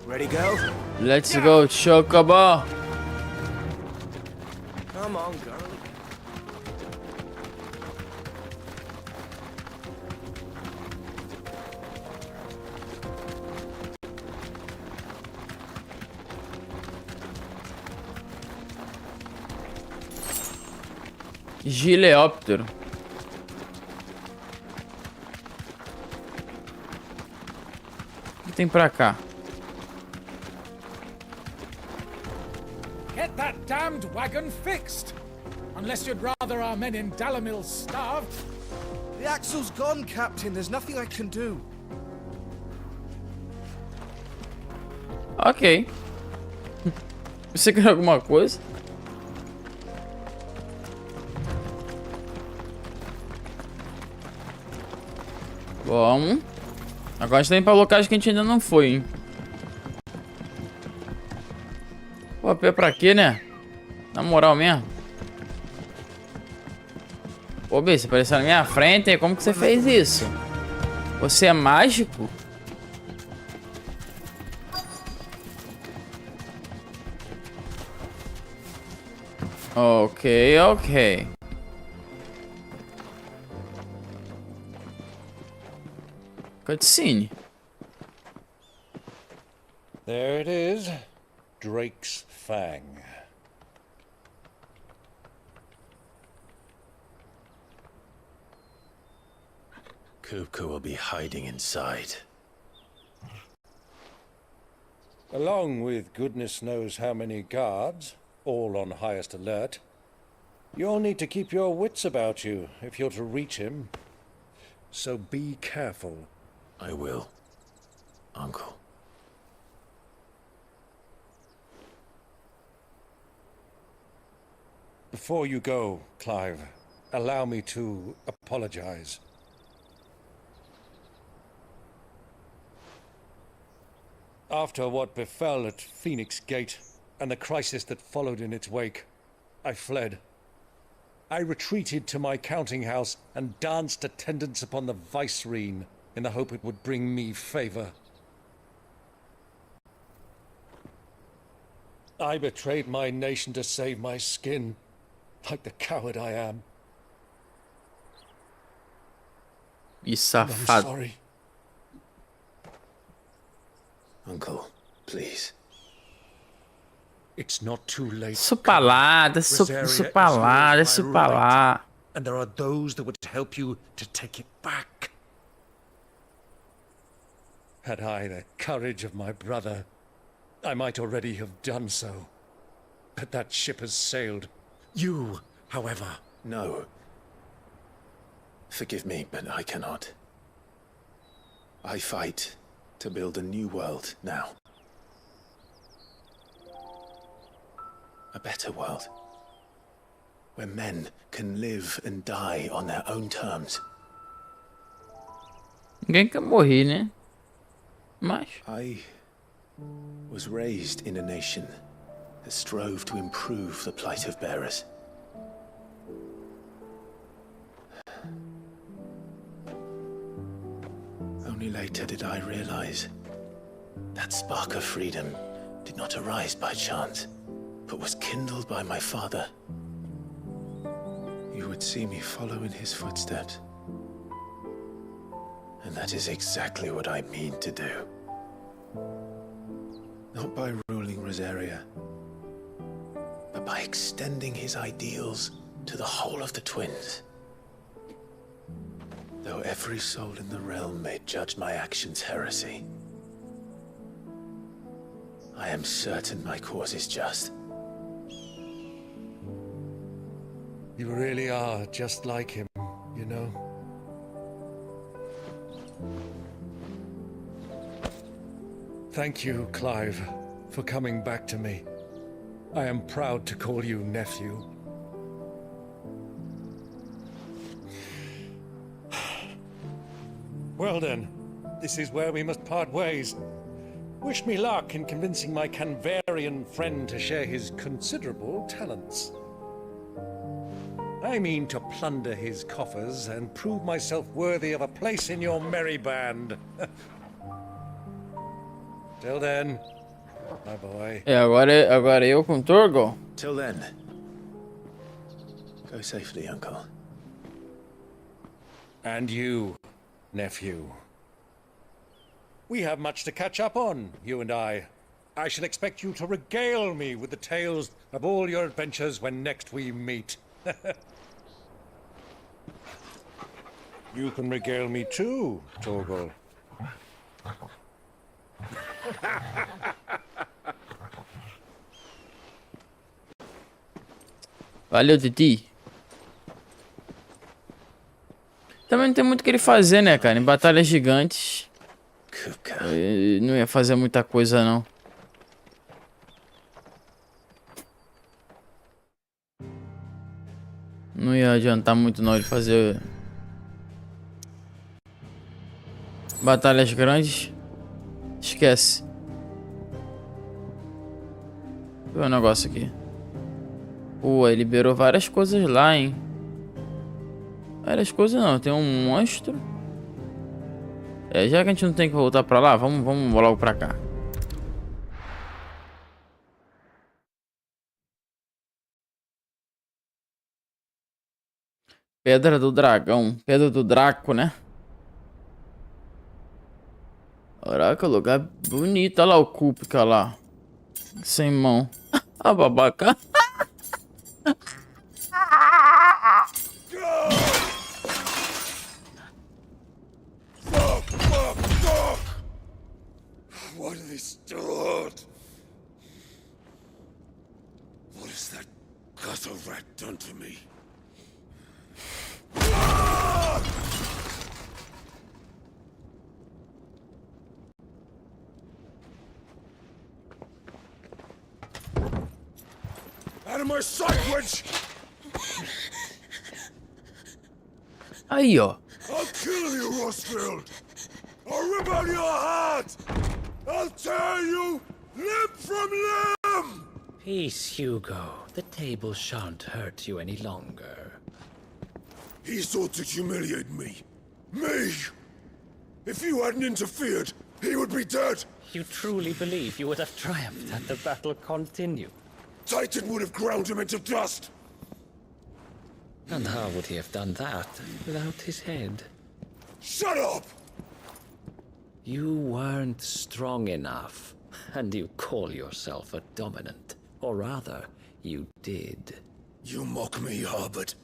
Ready, go? Let's go, chocobo. Come on, girl. Gileóptero. O que tem pra cá? Get that damned wagon fixed! Unless you'd rather our men in Dalamil starved. The axle's gone, Captain. There's nothing I can do. Ok. Você quer alguma coisa? Vamos. Agora a gente tá indo pra locais que a gente ainda não foi, hein? Pô, pé pra quê, né? Na moral mesmo. Pô, B, você apareceu na minha frente, hein? Como que você fez isso? Você é mágico? Ok, ok. Cutscene. There it is. Drake's Fang. Kupka will be hiding inside. Along with goodness knows how many guards, all on highest alert. You'll need to keep your wits about you if you're to reach him. So be careful. I will, Uncle. Before you go, Clive, allow me to apologize. After what befell at Phoenix Gate and the crisis that followed in its wake, I fled. I retreated to my counting house and danced attendance upon the vicereine in the hope it would bring me favor. I betrayed my nation to save my skin, like the coward I am. Que I'm safado. sorry. Uncle, please. It's not too late. Isso pra lá, desce pra lá, desce pra lá. And there are those that would help you to take it back. Had I the courage of my brother, I might already have done so. But that ship has sailed. You, however... No. Forgive me, but I cannot. I fight to build a new world now. A better world. Where men can live and die on their own terms. Ninguém quer morrer, né? Mas... I was raised in a nation that strove to improve the plight of bearers. Only later did I realize that spark of freedom did not arise by chance, but was kindled by my father. You would see me follow in his footsteps. And that is exactly what I mean to do. Not by ruling Rosaria, but by extending his ideals to the whole of the twins. Though every soul in the realm may judge my actions heresy, I am certain my cause is just. You really are just like him, you know? Thank you, Clive, for coming back to me. I am proud to call you nephew. Well then, this is where we must part ways. Wish me luck in convincing my Canvarian friend to share his considerable talents. I mean to plunder his coffers and prove myself worthy of a place in your merry band. Till then, my boy. Agora eu com Torgal. Till then, go safely, Uncle. And you, nephew. We have much to catch up on, you and I. I shall expect you to regale me with the tales of all your adventures when next we meet. You can regale me too, Torgal. Valeu, Titi. Também não tem muito o que ele fazer, né, cara? Em batalhas gigantes. Não ia fazer muita coisa, não. Não ia adiantar muito, não, ele fazer batalhas grandes. Esquece. Deixa eu ver um negócio aqui. Pô, ele liberou várias coisas lá, hein? Várias coisas não, tem um monstro. Já que a gente não tem que voltar pra lá, vamos logo pra cá. Pedra do dragão. Pedra do Draco, né? Caraca, lugar bonito. Olha lá o Cúpica lá. Sem mão. Ah, babaca. What are they stored? What has that gutter rat done to me? Out of my sight, witch! Aí, ó. I'll kill you, Rosfield! I'll rip out your heart! I'll tear you limb from limb! Peace, Hugo. The table shan't hurt you any longer. He sought to humiliate me. Me! If you hadn't interfered, he would be dead! You truly believe you would have triumphed had the battle continued? Titan would have ground him into dust! And how would he have done that without his head? Shut up! You weren't strong enough, and you call yourself a dominant. Or rather, you did. You mock me, Harbert.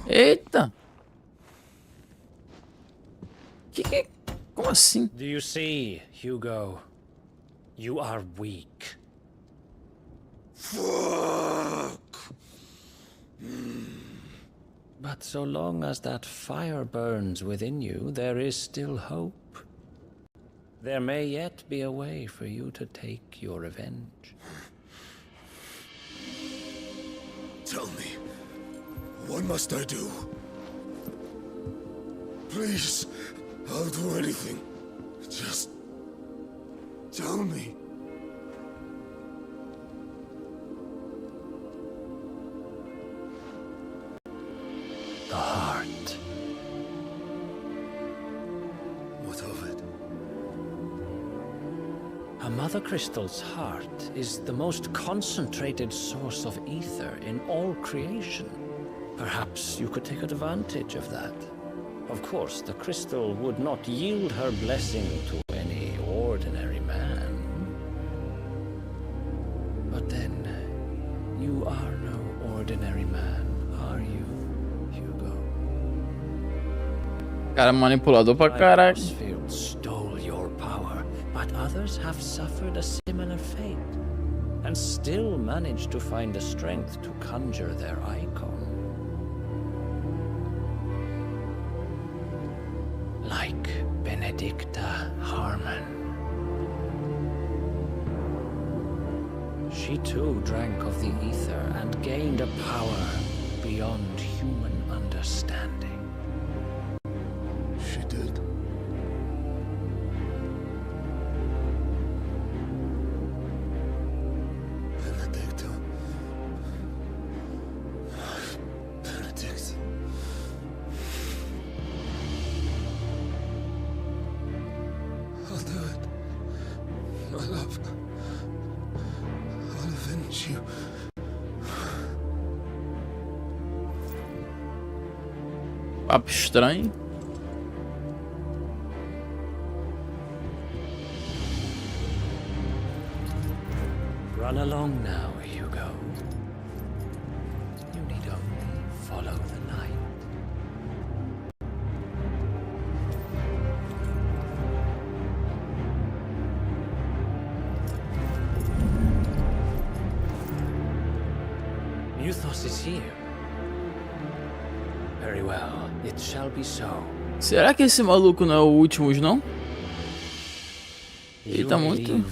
Eita! Como assim? Do you see, Hugo? You are weak. Fuck! But so long as that fire burns within you, there is still hope. There may yet be a way for you to take your revenge. Tell me, what must I do? Please, I'll do anything. Just tell me. The heart. What of it? A mother crystal's heart is the most concentrated source of ether in all creation. Perhaps you could take advantage of that. Of course, the crystal would not yield her blessing to any ordinary man. But then, you are no ordinary man, are you, Hugo? Cara manipulador pra caralho. Rosfield stole your power, but others have suffered a similar fate, and still managed to find the strength to conjure their icon. like Benedicta Harmon. She too drank of the ether and gained a power beyond human understanding. She did. Benedicta. Benedict. I'll do it. My love. I'll avenge you. Papo estranho. Run along now, Hugo. You need only follow the night. Muthos is here. Very well, it shall be so. Será que esse maluco não é o Últimos, não? Ele tá muito...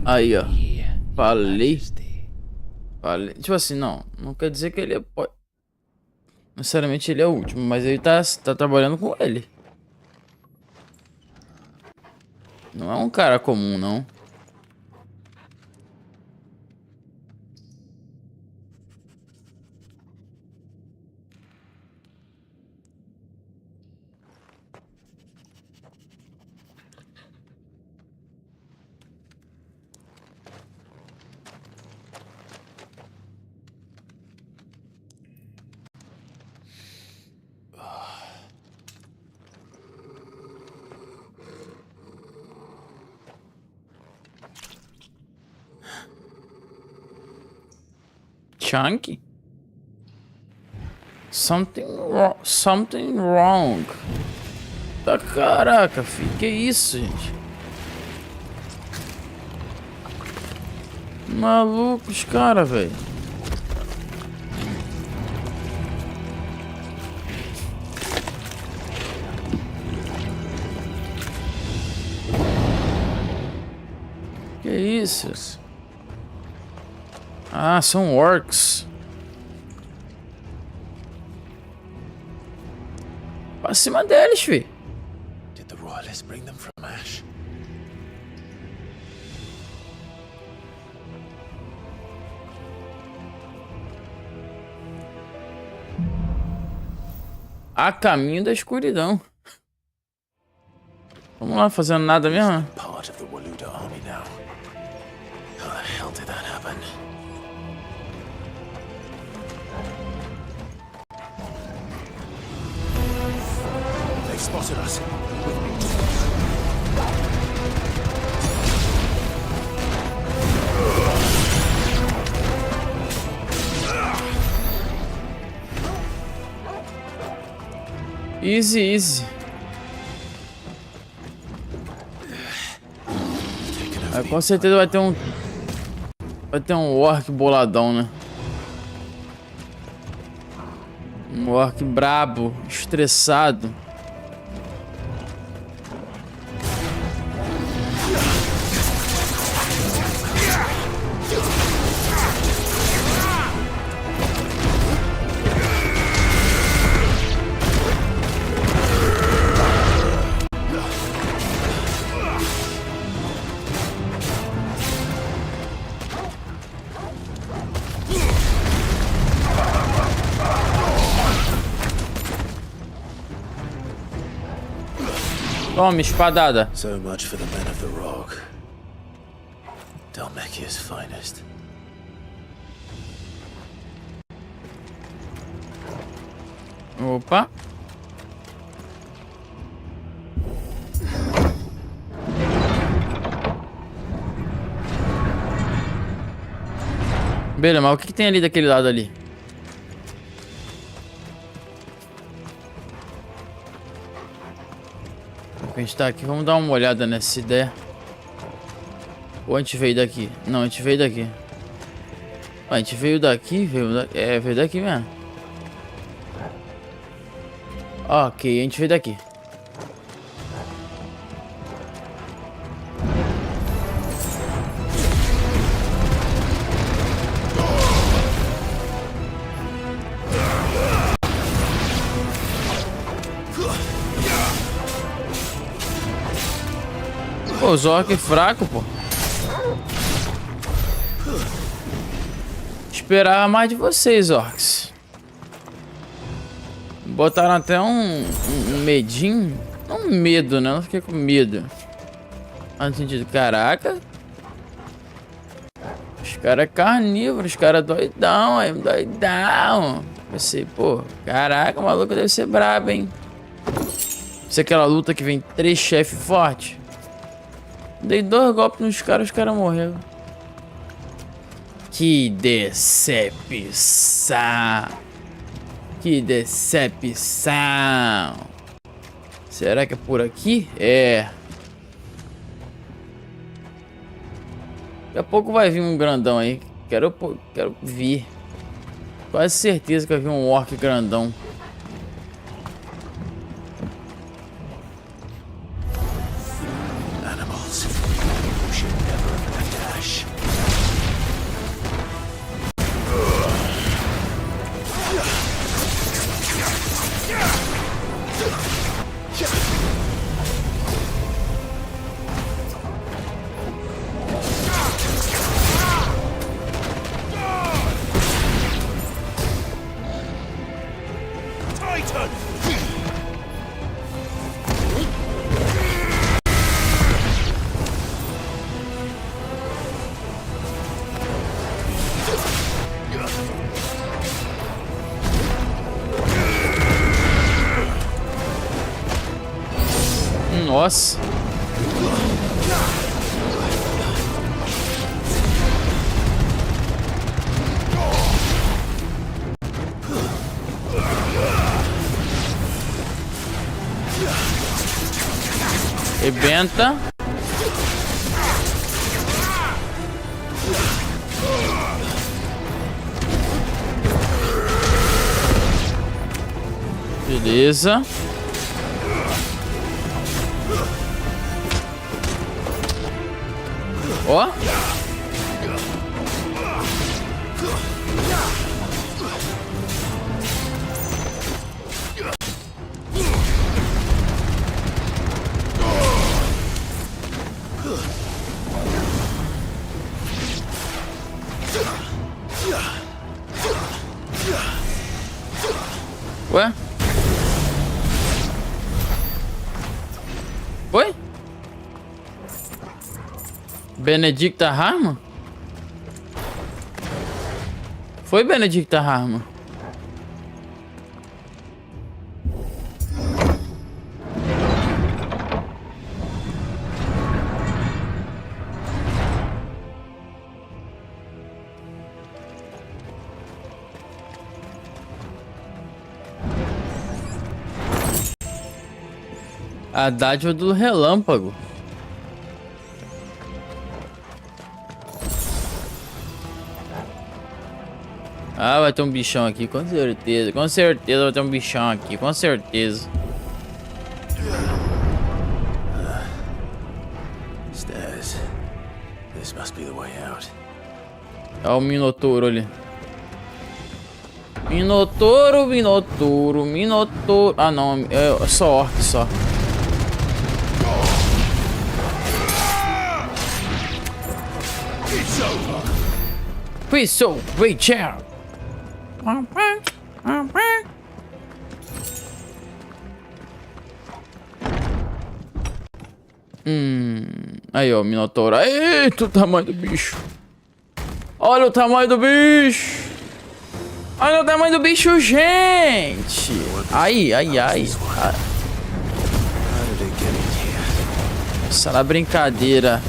Aí, ó. Falei. Tipo assim, não quer dizer que ele é... Necessariamente ele é o último, mas ele tá trabalhando com ele. Não é um cara comum, não. Chunk? Something wrong. Tá, caraca, filho. Que isso, gente? Malucos, cara, velho. Que isso? Ah, são orcs. Pra cima deles, fi. Did the royalists bring them from Ash? A caminho da escuridão. Vamos lá, fazendo nada mesmo? Part of the Waluda army now. How the hell did that happen? They spotted us. With me. Easy, easy. Com certeza vai ter um orc boladão, né? Um orc brabo, estressado. Toma, espadada. So much for the men of the rock. Dalmekia's finest. Opa. Beleza, mas o que tem ali daquele lado ali? A gente tá aqui, vamos dar uma olhada nessa ideia. Ou a gente veio daqui? Não, a gente veio daqui. A gente veio daqui, veio daqui mesmo. Ok, a gente veio daqui. Pô, os orcs fraco, pô. Esperava mais de vocês, orcs. Botaram até um medinho. Não medo, né? Eu não fiquei com medo. No sentido, caraca. Os caras é carnívoros, os caras doidão, aí, doidão. Pensei, pô, caraca, o maluco deve ser brabo, hein? Se aquela luta que vem 3 chefes fortes. Dei 2 golpes nos caras, os caras morreram. Que decepção! Que decepção! Será que é por aqui? É. Daqui a pouco vai vir um grandão aí. Quero vir. Quase certeza que vai vir um orc grandão. Nossa. Rebenta. Beleza. Ó. Ué? Foi? Benedicta Harma? Foi Benedicta Harma? A dádiva do relâmpago. Ah, vai ter um bichão aqui, com certeza. Com certeza vai ter um bichão aqui, com certeza. Stairs. This must be the way out. Olha o Minotouro ali. Minotouro, Minotouro, Minotouro. Ah, não, é só orc, só. Please, so great chair. Aí, ó, Minotauro. Eita, o tamanho do bicho. Olha o tamanho do bicho. Olha o tamanho do bicho, gente. Ai. Nossa, na brincadeira.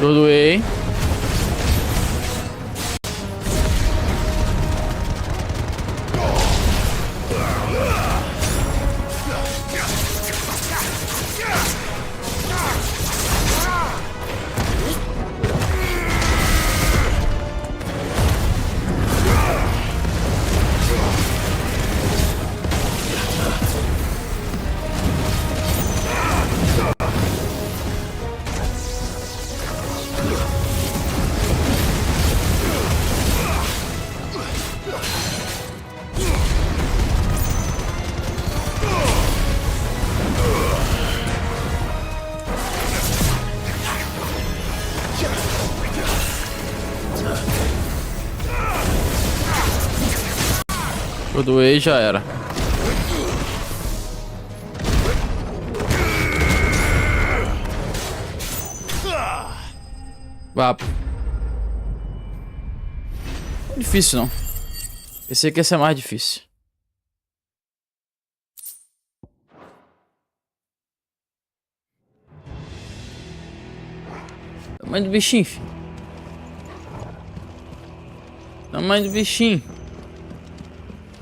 Doei. Eu doei, já era. Vapo. Difícil não. Pensei que ia ser mais difícil. Tamanho do bichinho, filho. Tamanho do bichinho.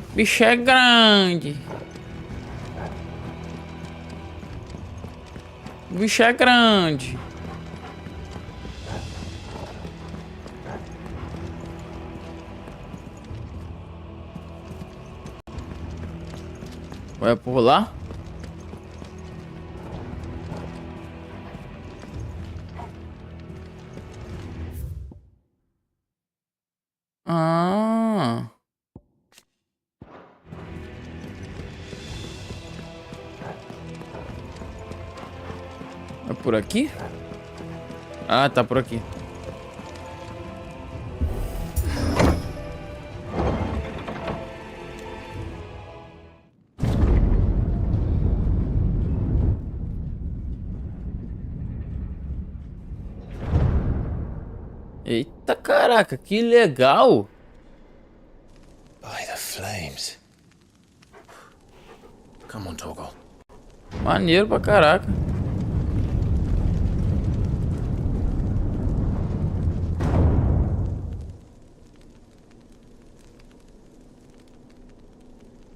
O bicho é grande. O bicho é grande. Vai por lá? Ah. É por aqui? Ah, tá por aqui. Eita caraca, que legal! By the flames. Come on, Toggle. Maneiro pra caraca.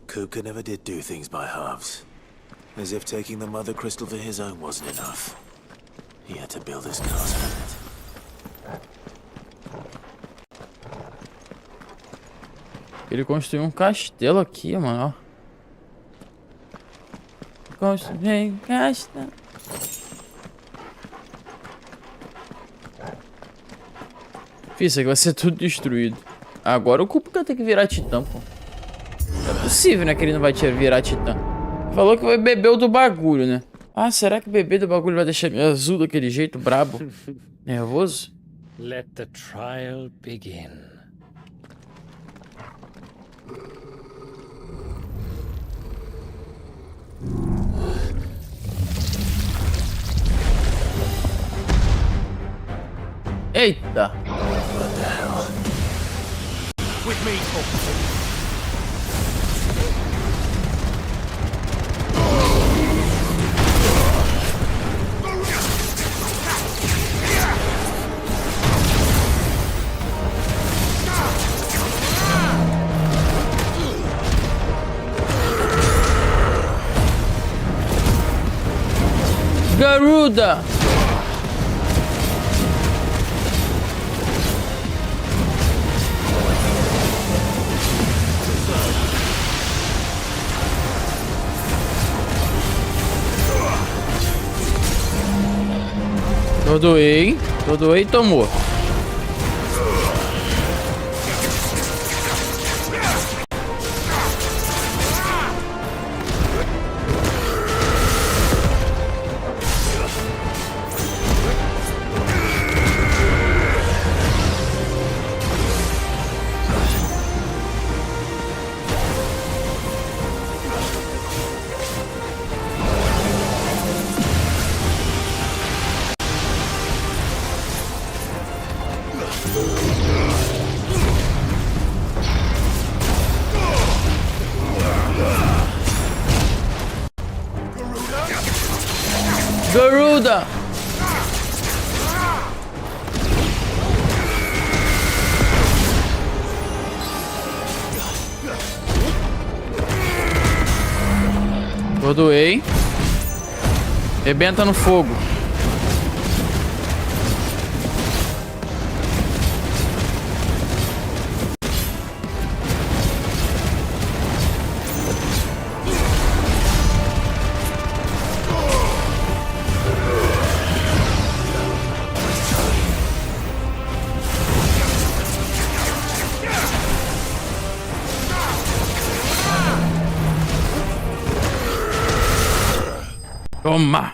Kuka never did do things by halves. As if taking the Mother Crystal for his own wasn't enough. He had to build his castle on it. Ele construiu um castelo aqui, mano, ó. Construiu um castelo. Fih, isso aqui vai ser tudo destruído. Agora o Kuka tem que virar titã, pô. Não é possível, né, que ele não vai virar titã. Falou que vai beber o do bagulho, né? Ah, será que beber do bagulho vai deixar ele azul daquele jeito, brabo? Nervoso? Let the trial begin. Eita! What the hell? With me, Toggle. Garuda! Eu doei e tomou. Garuda! Atordoei. Rebenta no fogo. Toma!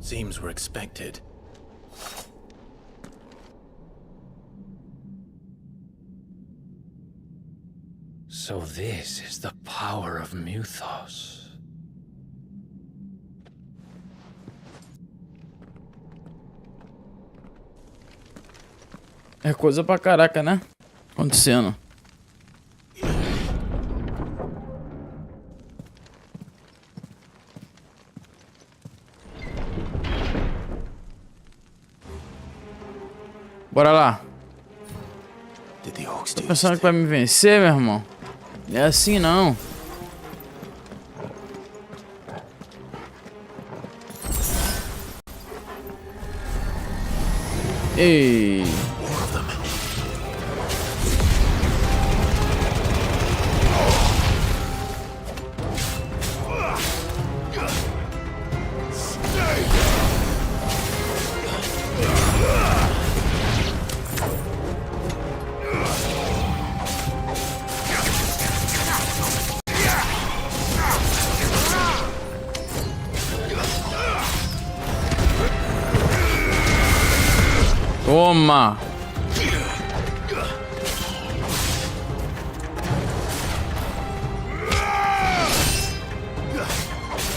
Seems we're expected. So this is the power of Mythos. É coisa pra caraca, né? Acontecendo. Bora lá. Tô pensando que vai me vencer, meu irmão? Não é assim, não. Ei. Toma!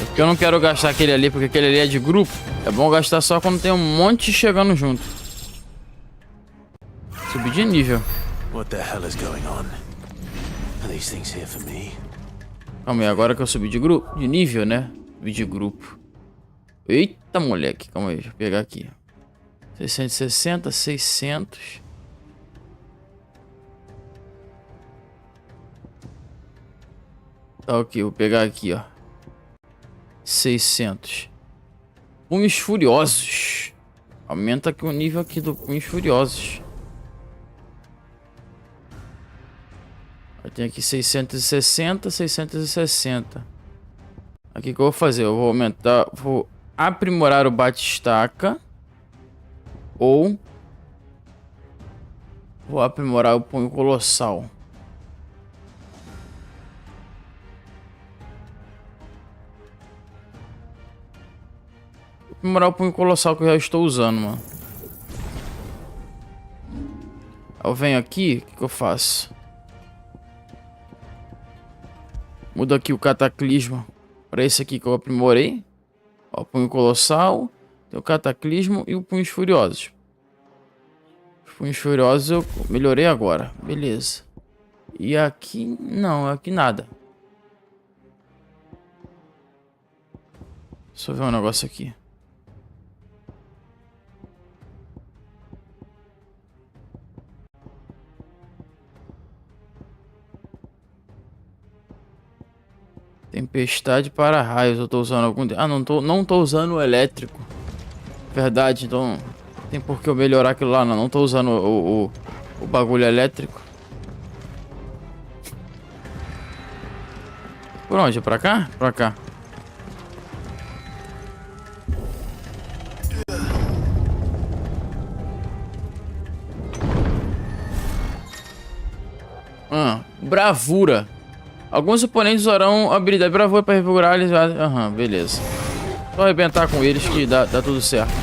Porque eu não quero gastar aquele ali, porque aquele ali é de grupo. É bom gastar só quando tem um monte chegando junto. Subir de nível. What the hell is going on? Are these things here for me? Calma aí, agora que eu subi de grupo, de nível, né? Subi de grupo. Eita, moleque. Calma aí, deixa eu pegar aqui. 660, 600. Tá, ok, vou pegar aqui, ó. 600. Punhos Furiosos. Aumenta aqui o nível aqui do Punhos Furiosos. Eu tenho aqui 660, 660. Aqui que eu vou fazer? Eu vou aumentar, vou aprimorar o bate-estaca. Ou vou aprimorar o punho colossal. Vou aprimorar o punho colossal que eu já estou usando, mano. Eu venho aqui, o que eu faço? Mudo aqui o cataclismo para esse aqui que eu aprimorei. Ó, o punho colossal. Tem o cataclismo e o punhos furiosos. Os punhos furiosos eu melhorei agora. Beleza. E aqui... não, aqui nada. Deixa eu ver um negócio aqui. Tempestade para raios. Eu tô usando algum... ah, não tô usando o elétrico. Verdade, então... tem por que eu melhorar aquilo lá. Não tô usando o bagulho elétrico. Por onde? Pra cá? Pra cá. Bravura. Alguns oponentes usarão a habilidade bravura para revigorar eles. Aham, beleza. Só arrebentar com eles que dá tudo certo.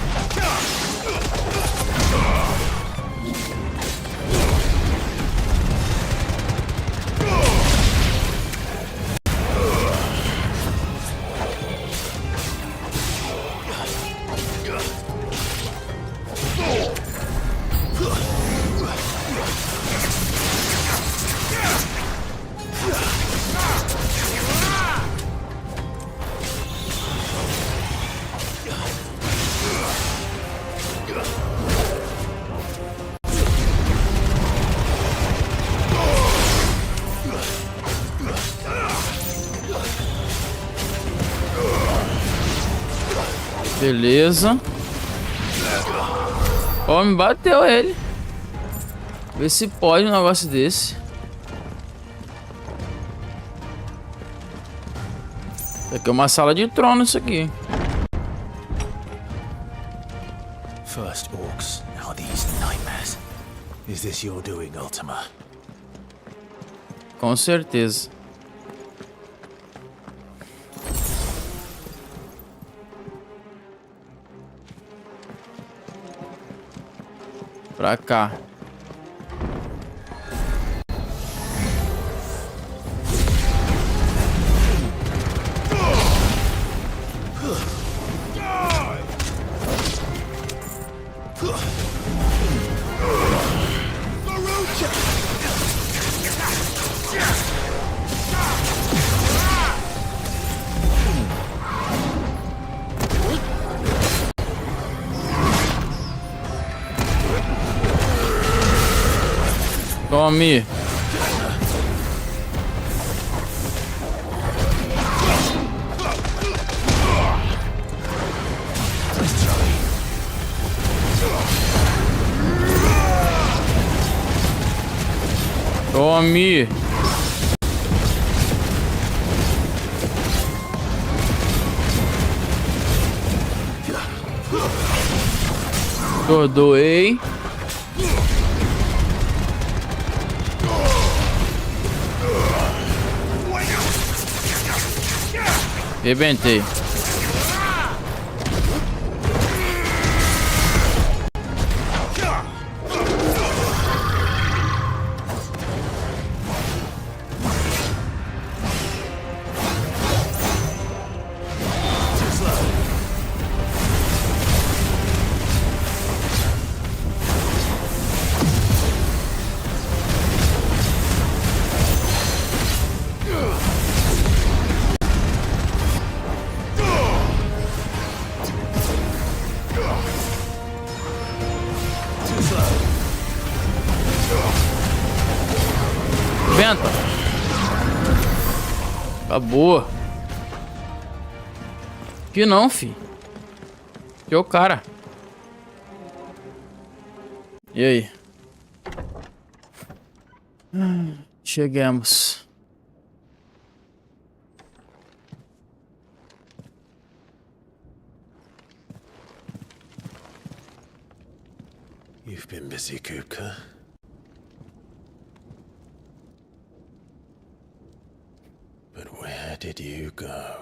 Beleza. Ó, me bateu ele. Vê se pode um negócio desse. Isso aqui é uma sala de trono, isso aqui. First orcs, now these nightmares. Is this your doing, Ultima? Com certeza. Pra cá. Tome. Tome. Doei. Rebentei. Venta. Acabou. Que não, fi. Que o cara. E aí? Chegamos. You've been busy, Kupka. But where did you go?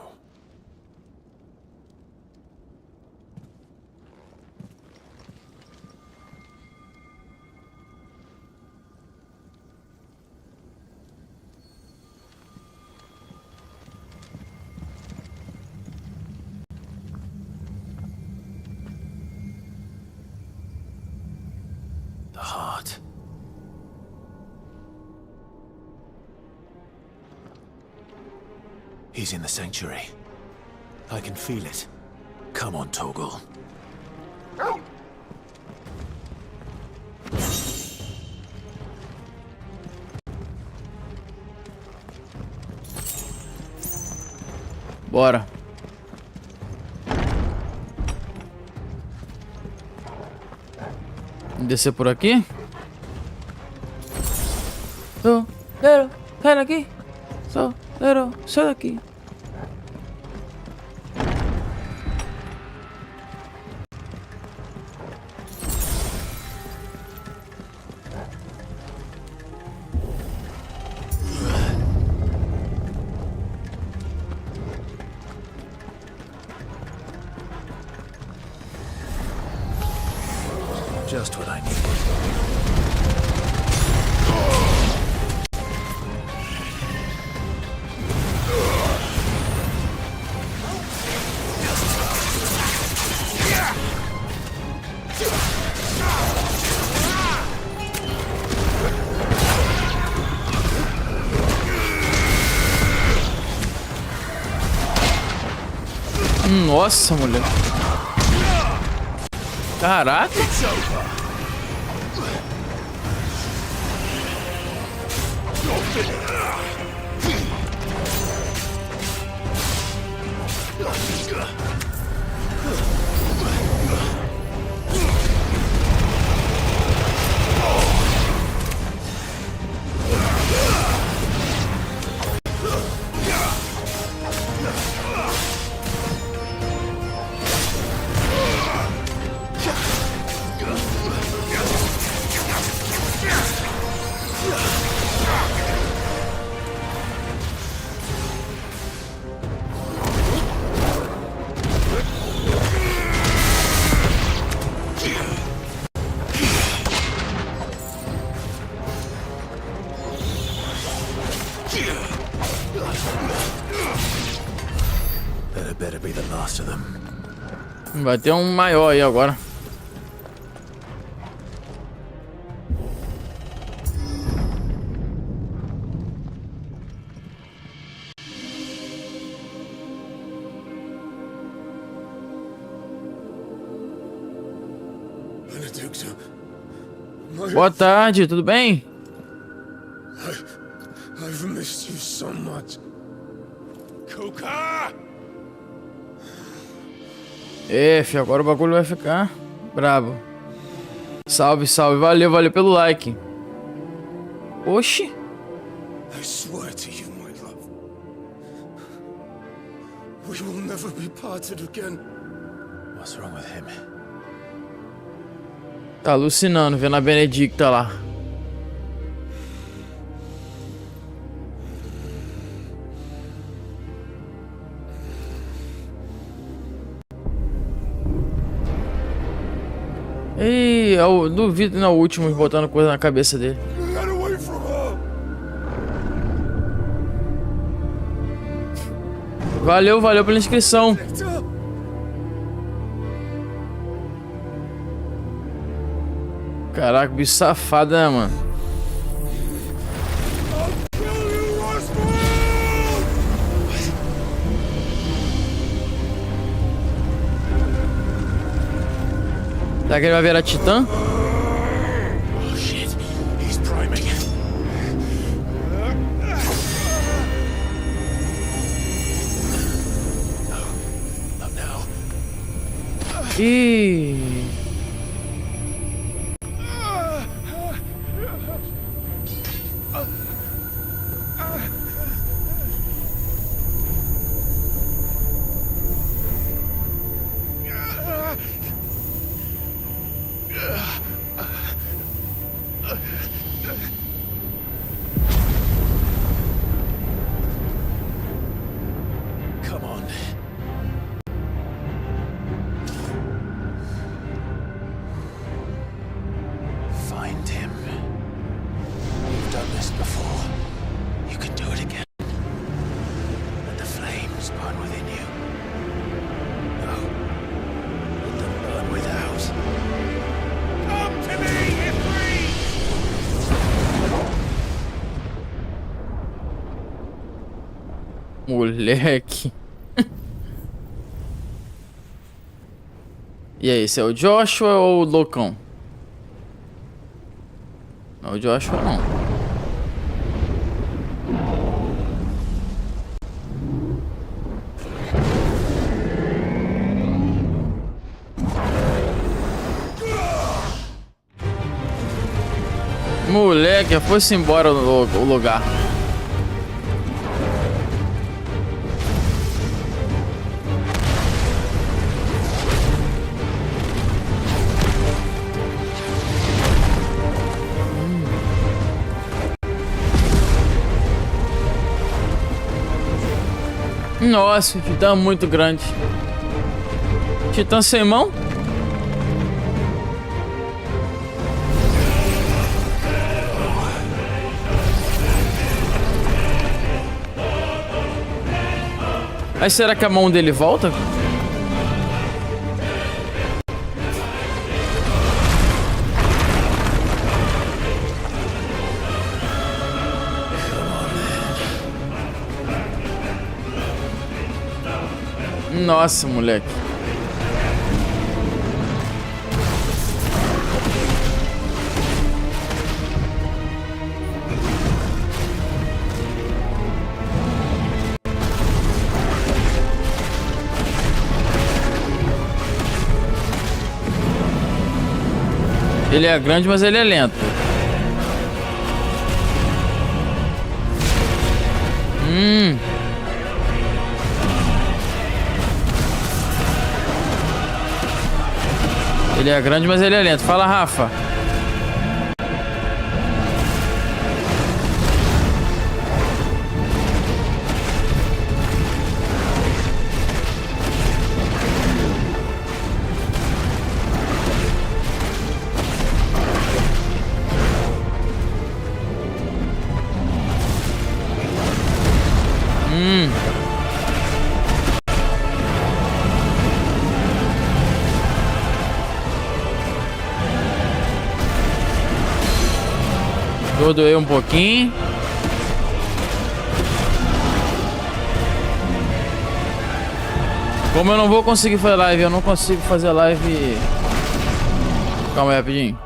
The heart. He's in the sanctuary. I can feel it. Come on, Torgal. Bora. Descer por aqui. Sai daqui. Sai daqui. Just what I needed. Nossa, mulher. Caraca. Better be the last of them. Vai ter um maior aí agora. Boa tarde, tudo bem? I've missed you so much. Kuka! Filho, agora o bagulho vai ficar brabo. Salve, salve. Valeu, valeu pelo like. Oxi. I swear to you, my love. We will never be parted again. What's wrong with him? Tá alucinando, vendo a Benedicta lá. Ih, eu duvido no último botando coisa na cabeça dele. Valeu, valeu pela inscrição. Caraca, bicho safado, né, mano? Será que ele vai virar titã? Oh shit, he's priming. Not now. Ih. Moleque. E aí, esse é o Joshua ou o loucão? Não é o Joshua, não. Moleque, foi-se embora o lugar. Nossa, o titã é muito grande. Titã sem mão? Mas será que a mão dele volta? Nossa, moleque. Ele é grande, mas ele é lento. Ele é grande, mas ele é lento. Fala, Rafa. Doeu um pouquinho. Como eu não vou conseguir fazer live, eu não consigo fazer live. Calma aí, rapidinho.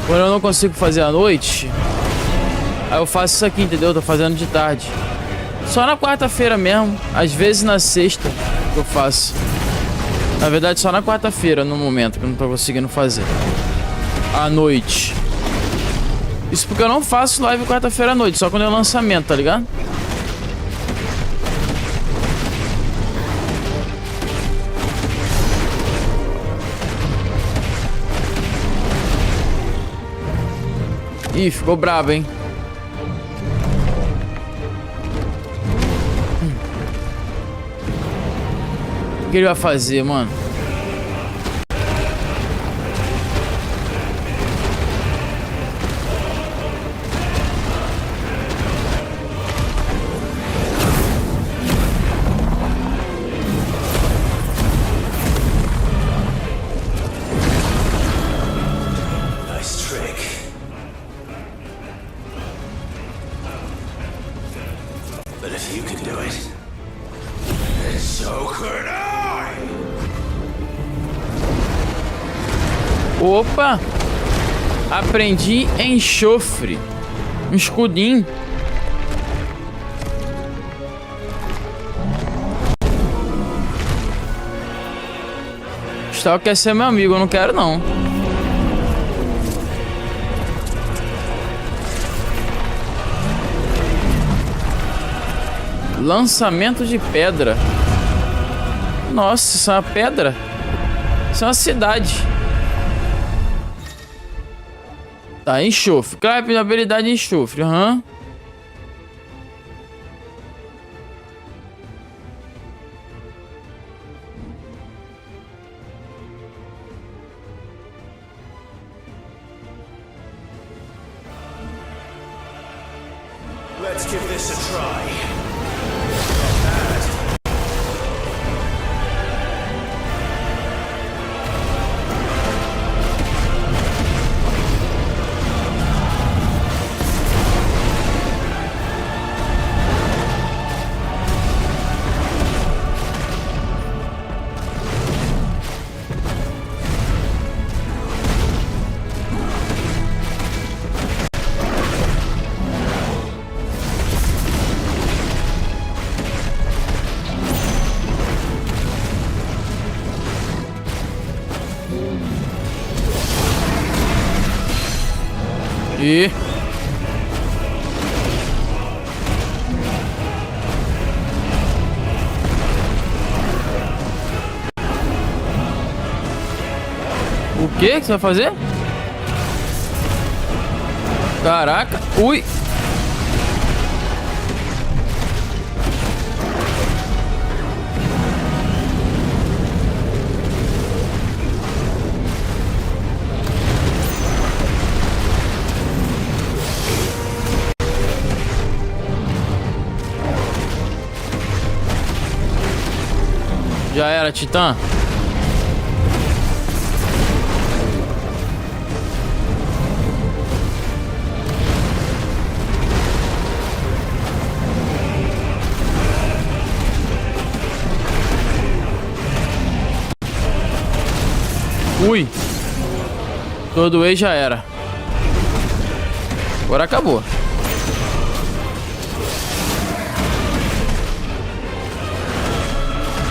Quando eu não consigo fazer à noite, aí eu faço isso aqui, entendeu? Eu tô fazendo de tarde. Só na quarta-feira mesmo. Às vezes na sexta que eu faço. Na verdade, só na quarta-feira, no momento, que eu não tô conseguindo fazer. À noite. Isso porque eu não faço live quarta-feira à noite, só quando é lançamento, tá ligado? Ih, ficou brabo, hein? O que ele vai fazer, mano? Opa! Aprendi enxofre. Um escudinho. Gustavo quer ser meu amigo, eu não quero não. Lançamento de pedra. Nossa, isso é uma pedra? Isso é uma cidade. Tá, enxofre. Clive, habilidade de enxofre. Aham. Let's give this a try. E O que você vai fazer? Caraca. Ui. Já era, Titã. Ui. Todo já era. Agora acabou.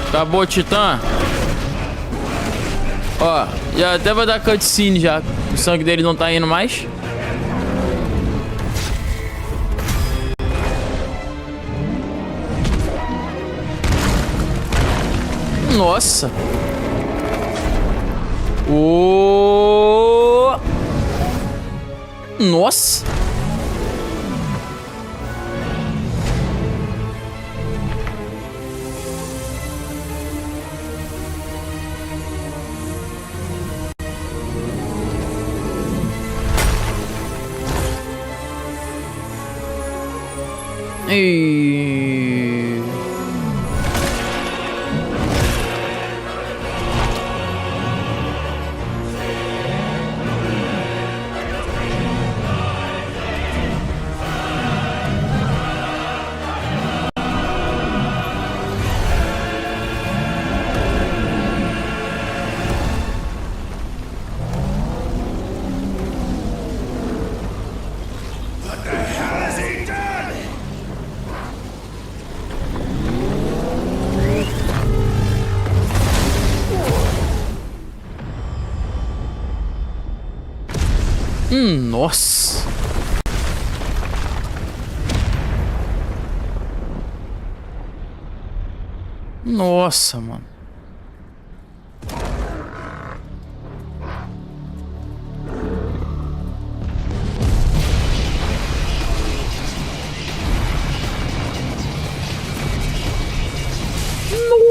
Acabou, Titã. Ó, já até vai dar cutscene já. O sangue dele não tá indo mais. Nossa. Oh. Nossa. E... Nossa. Nossa, mano.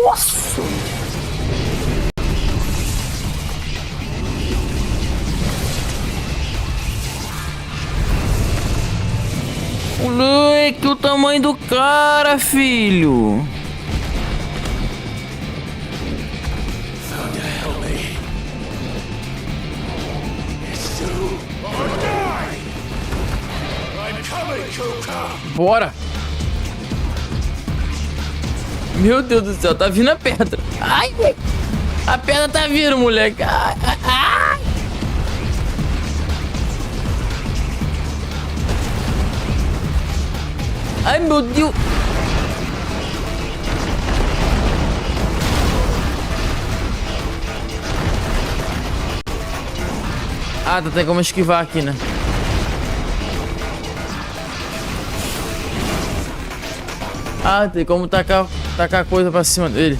Nossa. Moleque, o tamanho do cara, filho. Bora. Meu Deus do céu, tá vindo a pedra. Ai, a pedra tá vindo, moleque. Ai, ai, ai. Ai, meu Deus. Ah, tem como esquivar aqui, né? Ah, tem como tacar coisa pra cima dele.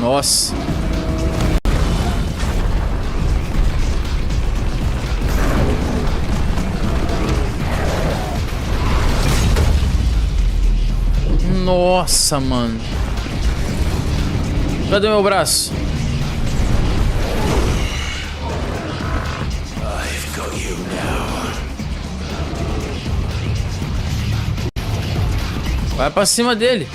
Nossa. Nossa, mano. Cadê meu braço? Vai pra cima dele.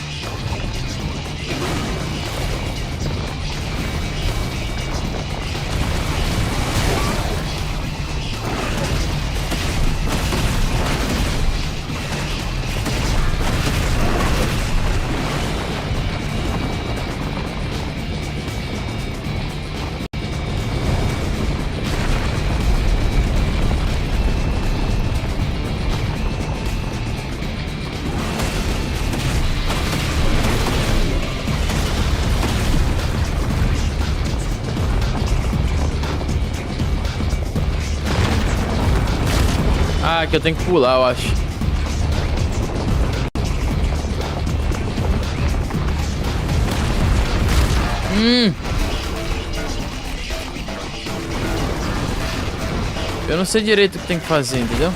Ah, que eu tenho que pular, eu acho. Eu não sei direito o que tem que fazer, entendeu?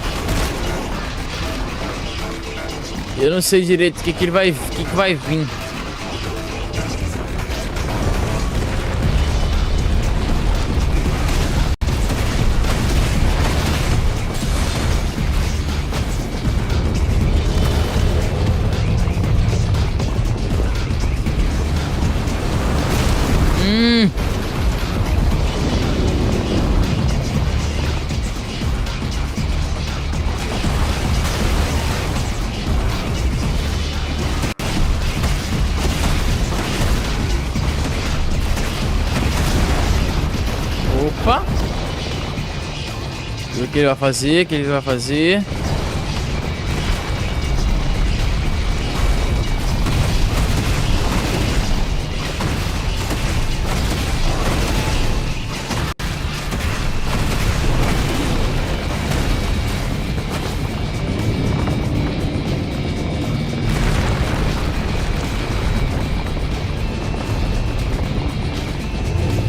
Eu não sei direito o que ele vai, que vai vir. Opa! O que ele vai fazer? O que ele vai fazer?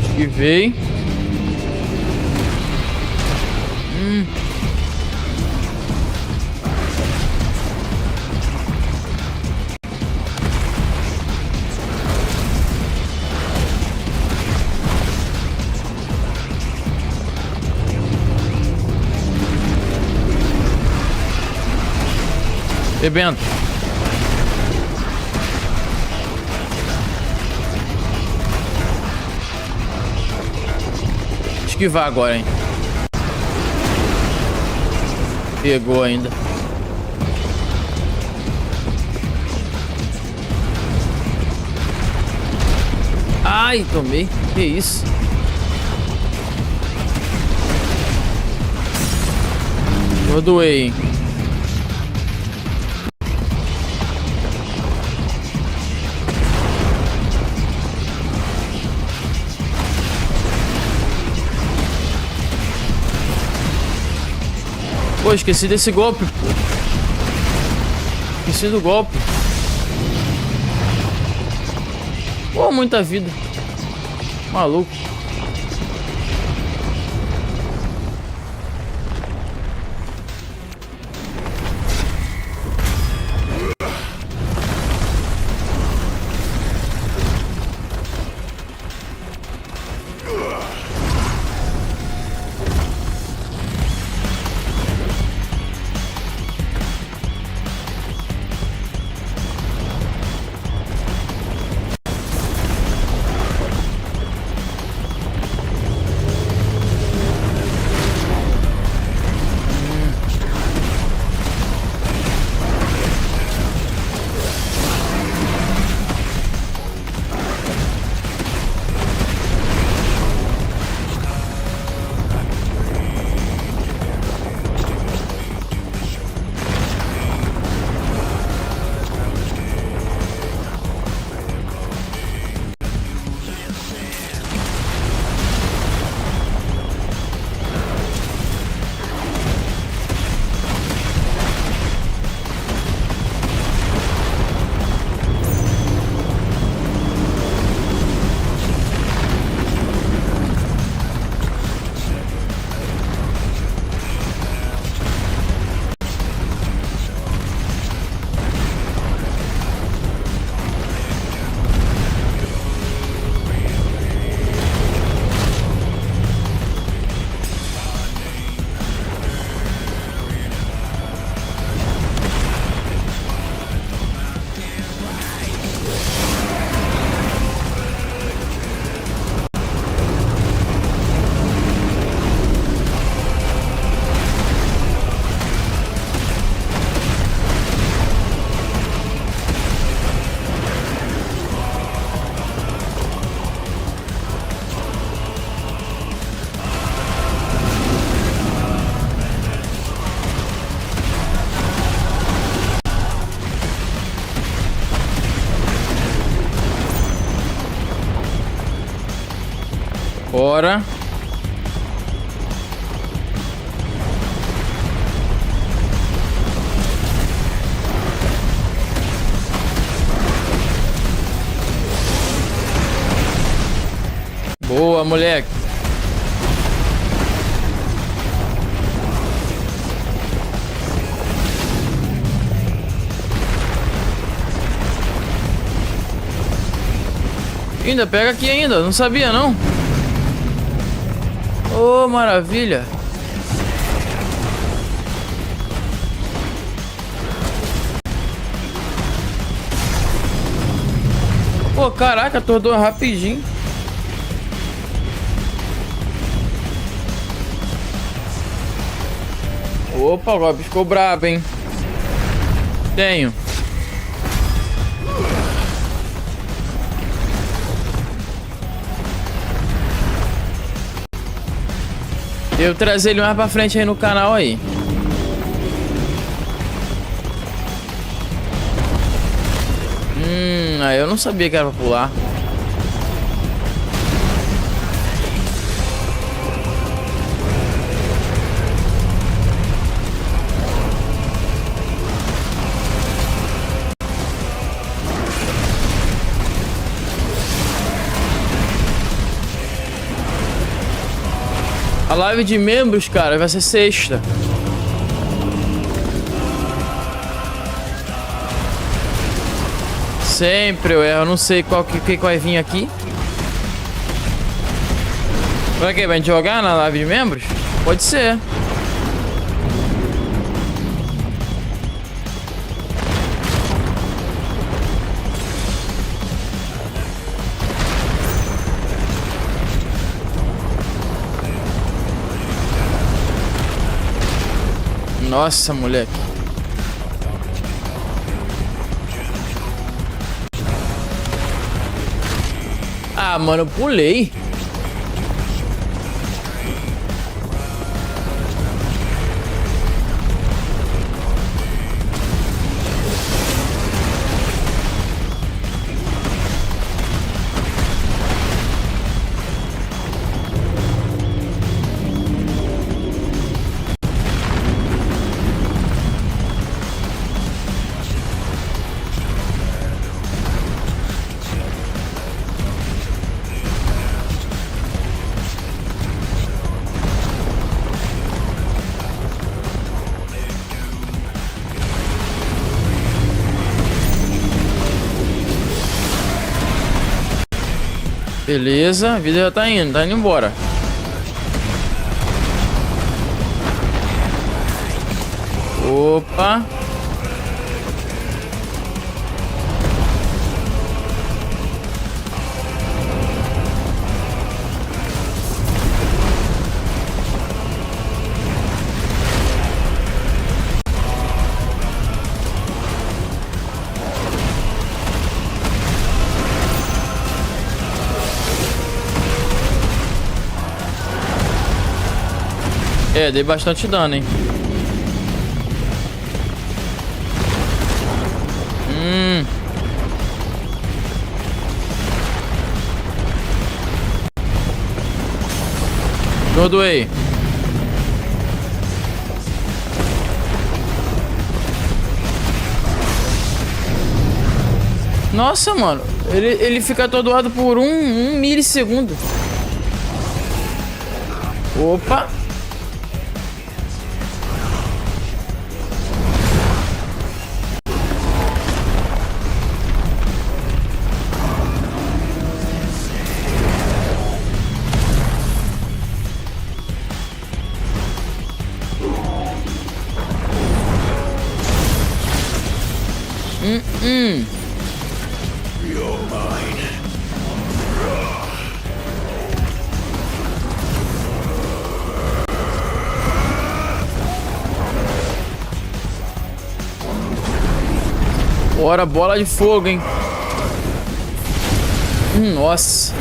Esquivei. Bebendo. Esquivar agora, hein? Pegou ainda. Ai, tomei. Que isso? Eu doei, hein? Pô, esqueci desse golpe, pô. Esqueci do golpe. Pô, muita vida. Maluco. Bora. Boa, moleque. Ainda pega aqui ainda, não sabia não. Oh, maravilha. Pô, caraca, atordoou rapidinho. Opa, o golpe ficou brabo, hein? Tenho. Devo trazer ele mais pra frente aí no canal aí. Aí eu não sabia que era pra pular. A live de membros, cara, vai ser sexta. Sempre eu erro, não sei qual que vai vir aqui. Pra quê? Vai jogar na live de membros? Pode ser. Nossa, moleque. Ah, mano, eu pulei. Beleza, a vida já tá indo embora. Opa. É, dei bastante dano, hein? Perdoei. Nossa, mano. Ele fica atordoado por um milissegundo. Opa. You're mine. Bora, bola de fogo, hein? Nossa.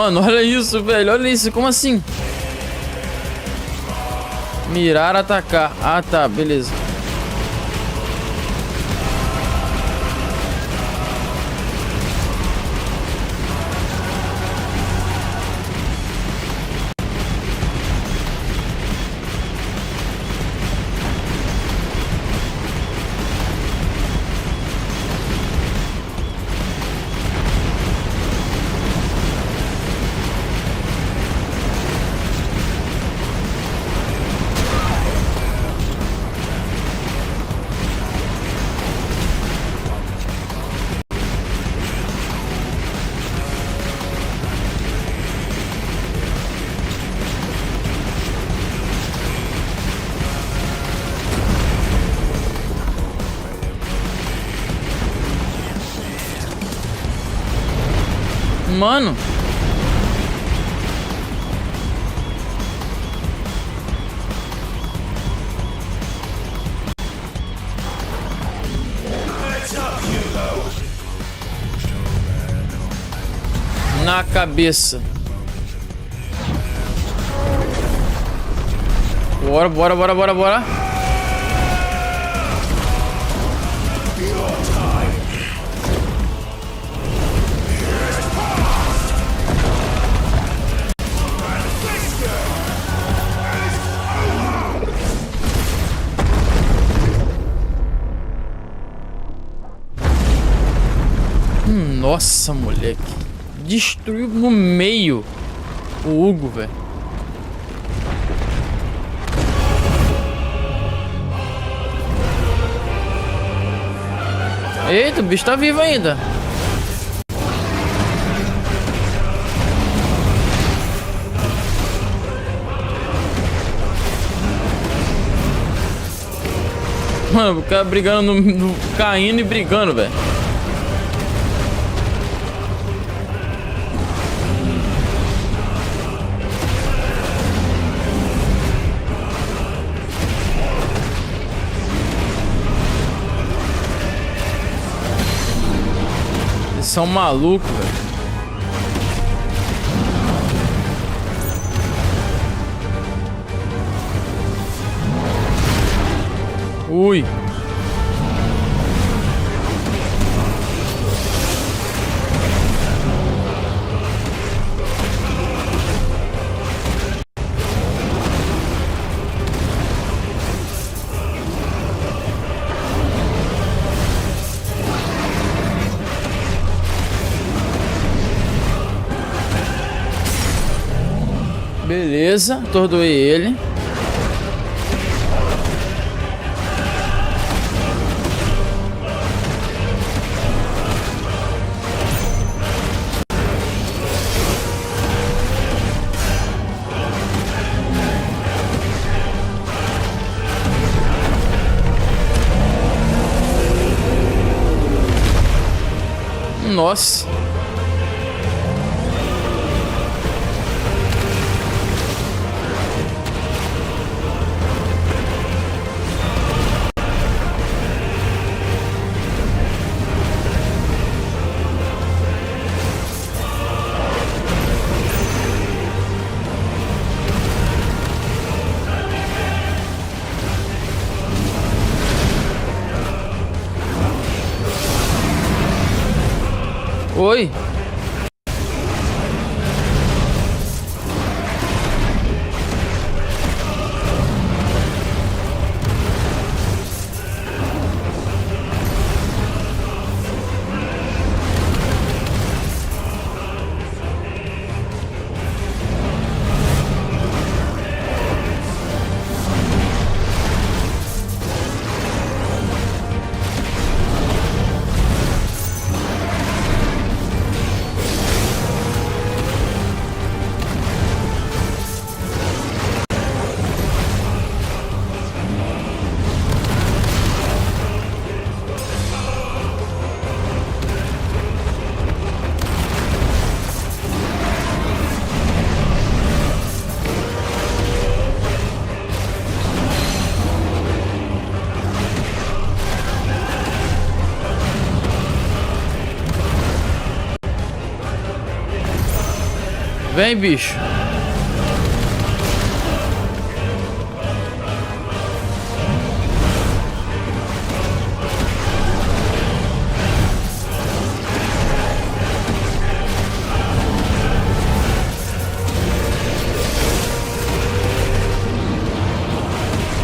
Mano, olha isso, velho. Olha isso. Como assim? Mirar, atacar. Ah, tá. Beleza. Mano. Na cabeça. Bora, bora, bora, bora, bora. Nossa, moleque. Destruiu no meio o Hugo, velho. Eita, o bicho tá vivo ainda. Mano, o cara brigando caindo e brigando, velho. Eles são malucos, velho. Ui. Beleza, atordoei ele. Nossa. Vem, bicho.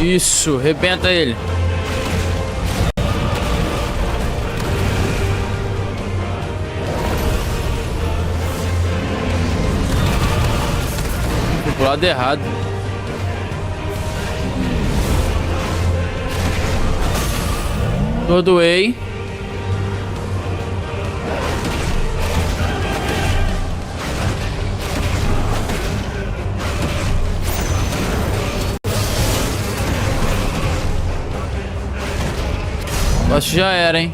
Isso, arrebenta ele. Fui pro lado errado. Tordoei. Acho que já era, hein?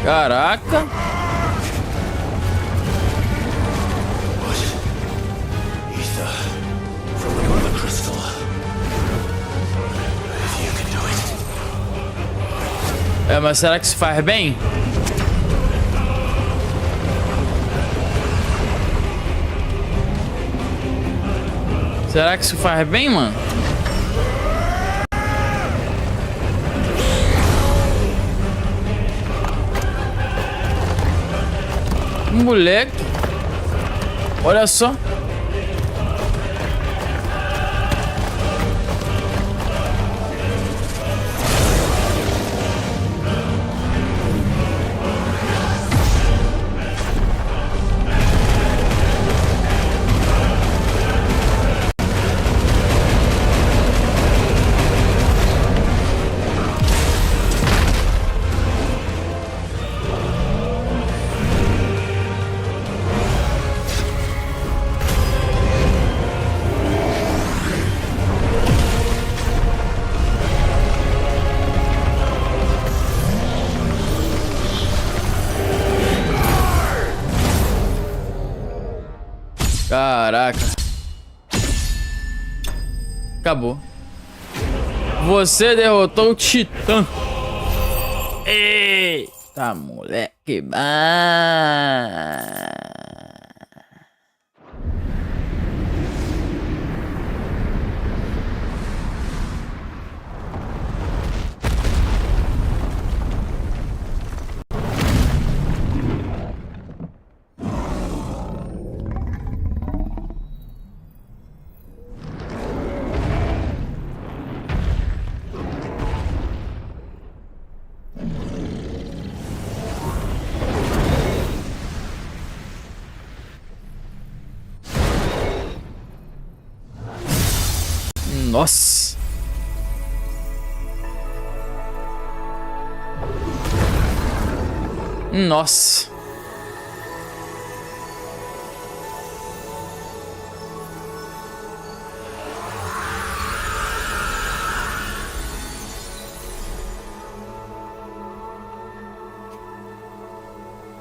Caraca! É, mas será que isso faz bem? Será que isso faz bem, mano? Moleque. Olha só. Caraca. Acabou. Você derrotou o Titã. Eita, moleque. Nossa. Nossa.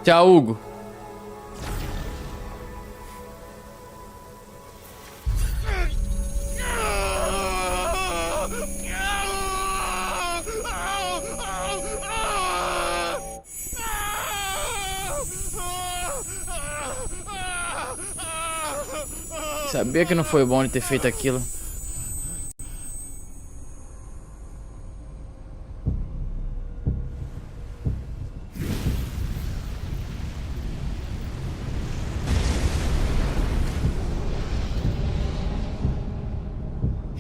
Tchau, Hugo. Sabia que não foi bom ele ter feito aquilo.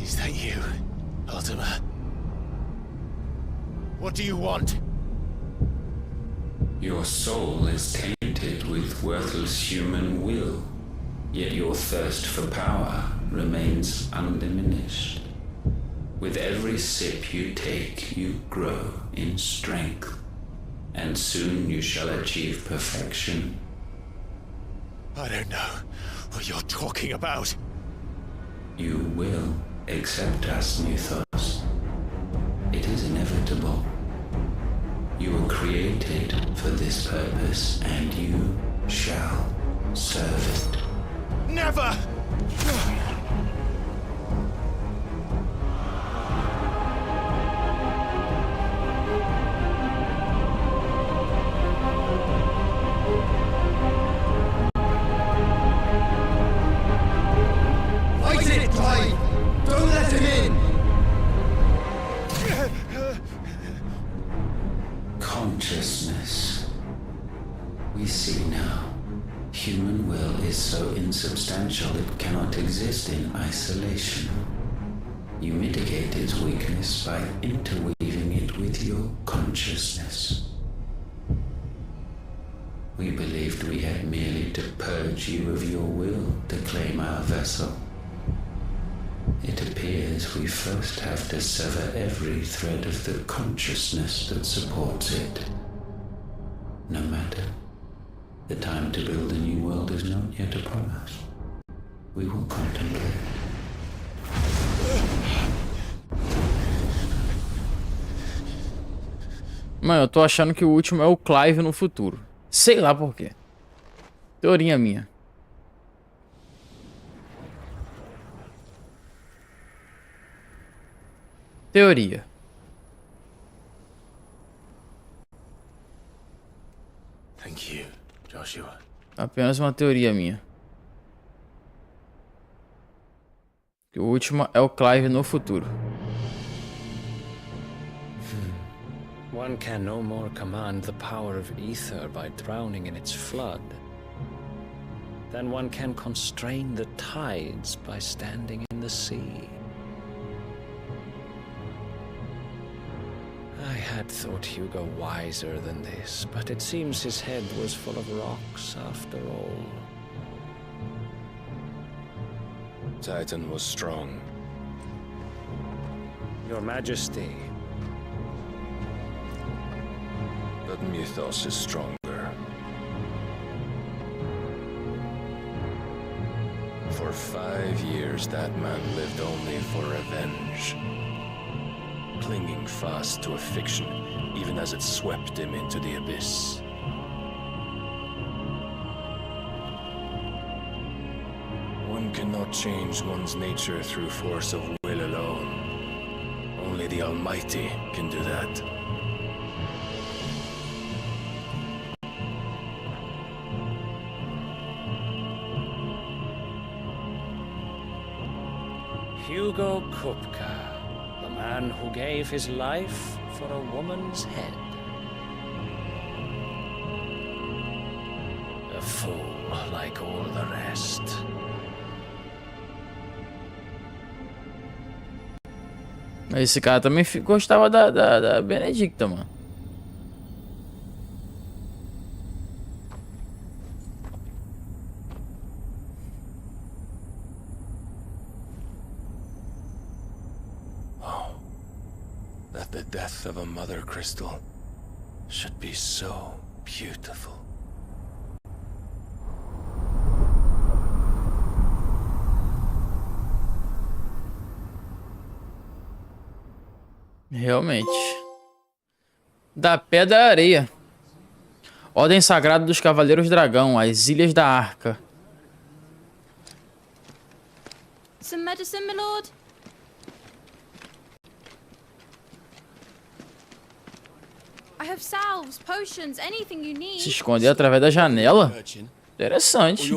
Is that you, Ultima? What do you want? Your soul is tainted with worthless human will. Yet your thirst for power remains undiminished. With every sip you take, you grow in strength, and soon you shall achieve perfection. I don't know what you're talking about. You will accept us, Mythos. It is inevitable. You were created for this purpose, and you shall serve it. Never! Fight it, Clive! Don't let him in! Consciousness. We see now. Human will is so insubstantial it cannot exist in isolation. You mitigate its weakness by interweaving it with your consciousness. We believed we had merely to purge you of your will to claim our vessel. It appears we first have to sever every thread of the consciousness that supports it. No matter. The time to build a new world is not yet upon us. We will contemplate. Mano, eu tô achando que o último é o Clive no futuro. Sei lá por quê. Teoria minha. Teoria. Thank you, Joshua. Apenas uma teoria minha. O último é o Clive no futuro. One can no more command the power of ether by drowning in its flood than one can constrain the tides by standing in the sea. I had thought Hugo wiser than this, but it seems his head was full of rocks after all. Titan was strong. Your Majesty. But Mythos is stronger. For 5 years, that man lived only for revenge. Clinging fast to a fiction, even as it swept him into the abyss. One cannot change one's nature through force of will alone. Only the Almighty can do that. Hugo Kupka, the man who gave his life for a woman's head. A fool like all the rest. Mas esse cara também gostava da Benedicta, mano. That the death of a mother crystal should be so beautiful. Realmente. Da Pedra à Areia. Ordem Sagrada dos Cavaleiros Dragão, as Ilhas da Arca. Some medicine, my lord? I have salves, potions, anything you need. Se esconder através da janela? Interessante.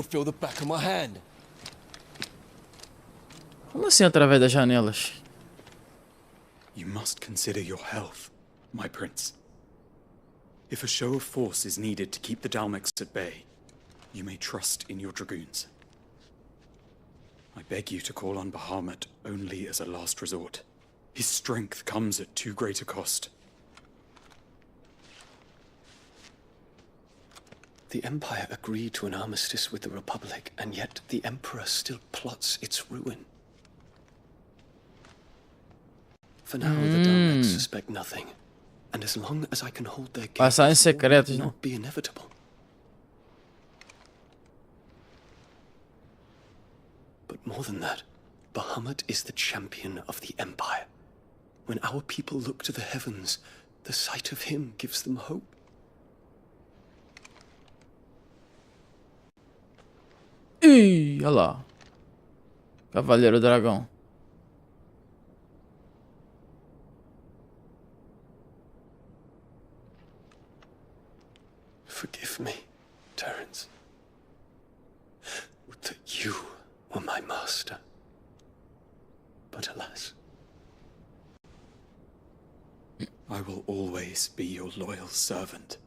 Como assim através das janelas? You must consider your health, my prince. If a show of force is needed to keep the Dalmex at bay, you may trust in your dragoons. I beg you to call on Bahamut only as a last resort. His strength comes at too great a cost. The Empire agreed to an armistice with the Republic, and yet the Emperor still plots its ruin. For now, the Daleks suspect nothing, and as long as I can hold their gaze, Passagens secretas, will né? not be inevitable. But more than that, Bahamut is the champion of the Empire. When our people look to the heavens, The sight of him gives them hope. Ih, olha lá. Cavaleiro Dragão. Forgive me, Terence. Would that you were my master. But alas. I will always be your loyal servant.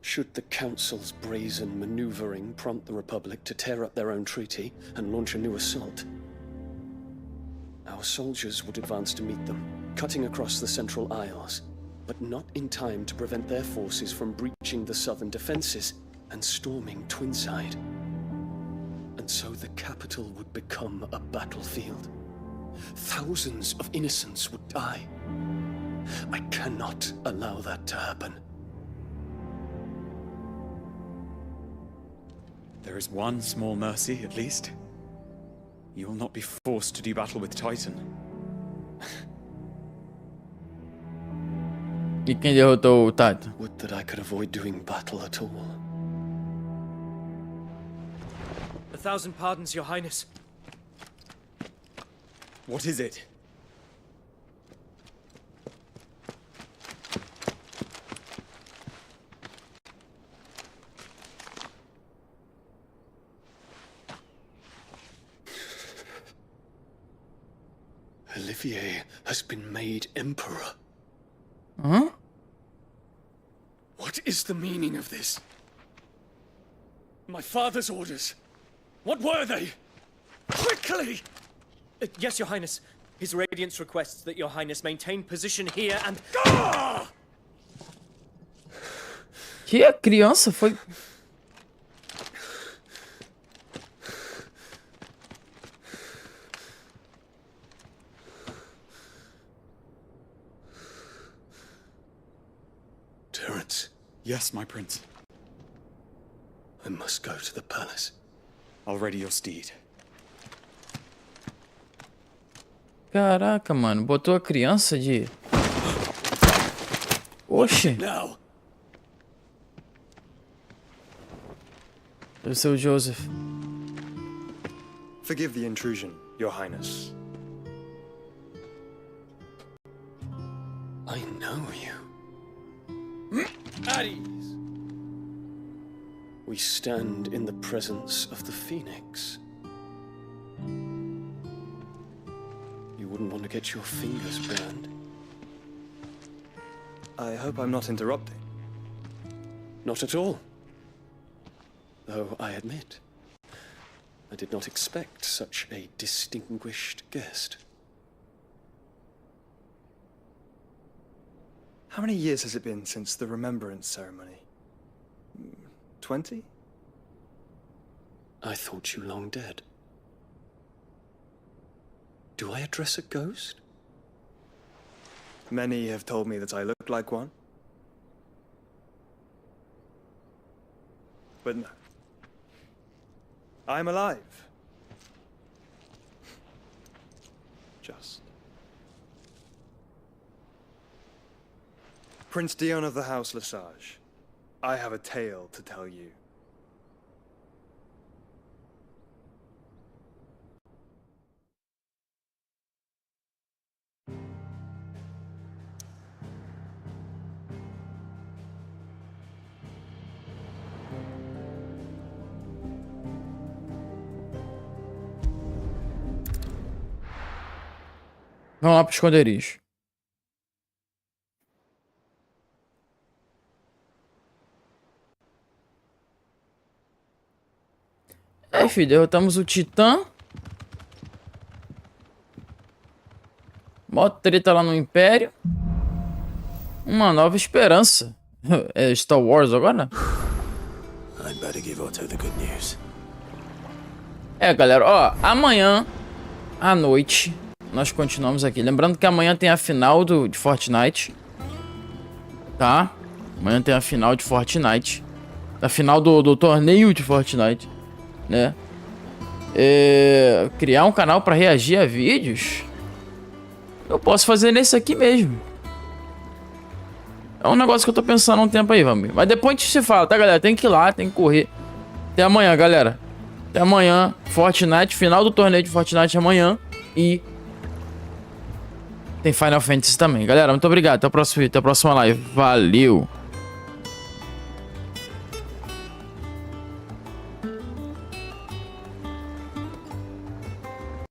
Should the Council's brazen maneuvering prompt the Republic to tear up their own treaty and launch a new assault, our soldiers would advance to meet them, cutting across the Central Isles, but not in time to prevent their forces from breaching the southern defenses and storming Twinside. And so the capital would become a battlefield. Thousands of innocents would die. I cannot allow that to happen. There is one small mercy, at least. You will not be forced to do battle with Titan. E quem derrotou o Titan? Would that I could avoid doing battle at all. 1,000 pardons, Your Highness. What is it? Olivier has been made emperor. Huh? What is the meaning of this? My father's orders. What were they? Quickly! Yes, Your Highness. His Radiance requests that Your Highness maintain position here and... Que a criança foi... Terence. Yes, my prince. I must go to the palace. I'll ready your steed. Caraca, mano. Botou a criança de... Oxe. Now. Deve ser o Joseph. Forgive the intrusion, Your Highness. I know you. At ease. We stand in the presence of the Phoenix. You wouldn't want to get your fingers burned. I hope I'm not interrupting. Not at all. Though I admit, I did not expect such a distinguished guest. How many years has it been since the Remembrance ceremony? 20? I thought you long dead. Do I address a ghost? Many have told me that I look like one. But no. I'm alive. Just. Prince Dion of the House Lesage, I have a tale to tell you. Vamos lá pro esconderijo. É, filho, derrotamos o Titã. Mó treta lá no Império. Uma nova esperança. É Star Wars agora? I'd better give Otto the good news. É, galera, ó, amanhã à noite nós continuamos aqui. Lembrando que amanhã tem a final de Fortnite, tá? Amanhã tem a final de Fortnite. A final do torneio de Fortnite, né? Criar um canal pra reagir a vídeos. Eu posso fazer nesse aqui mesmo. É um negócio que eu tô pensando há um tempo aí, vamos. Mas depois a gente se fala, tá, galera? Tem que ir lá, tem que correr. Até amanhã, galera. Até amanhã. Fortnite, final do torneio de Fortnite amanhã. E tem Final Fantasy também. Galera, muito obrigado. Até o próximo vídeo, até a próxima live. Valeu!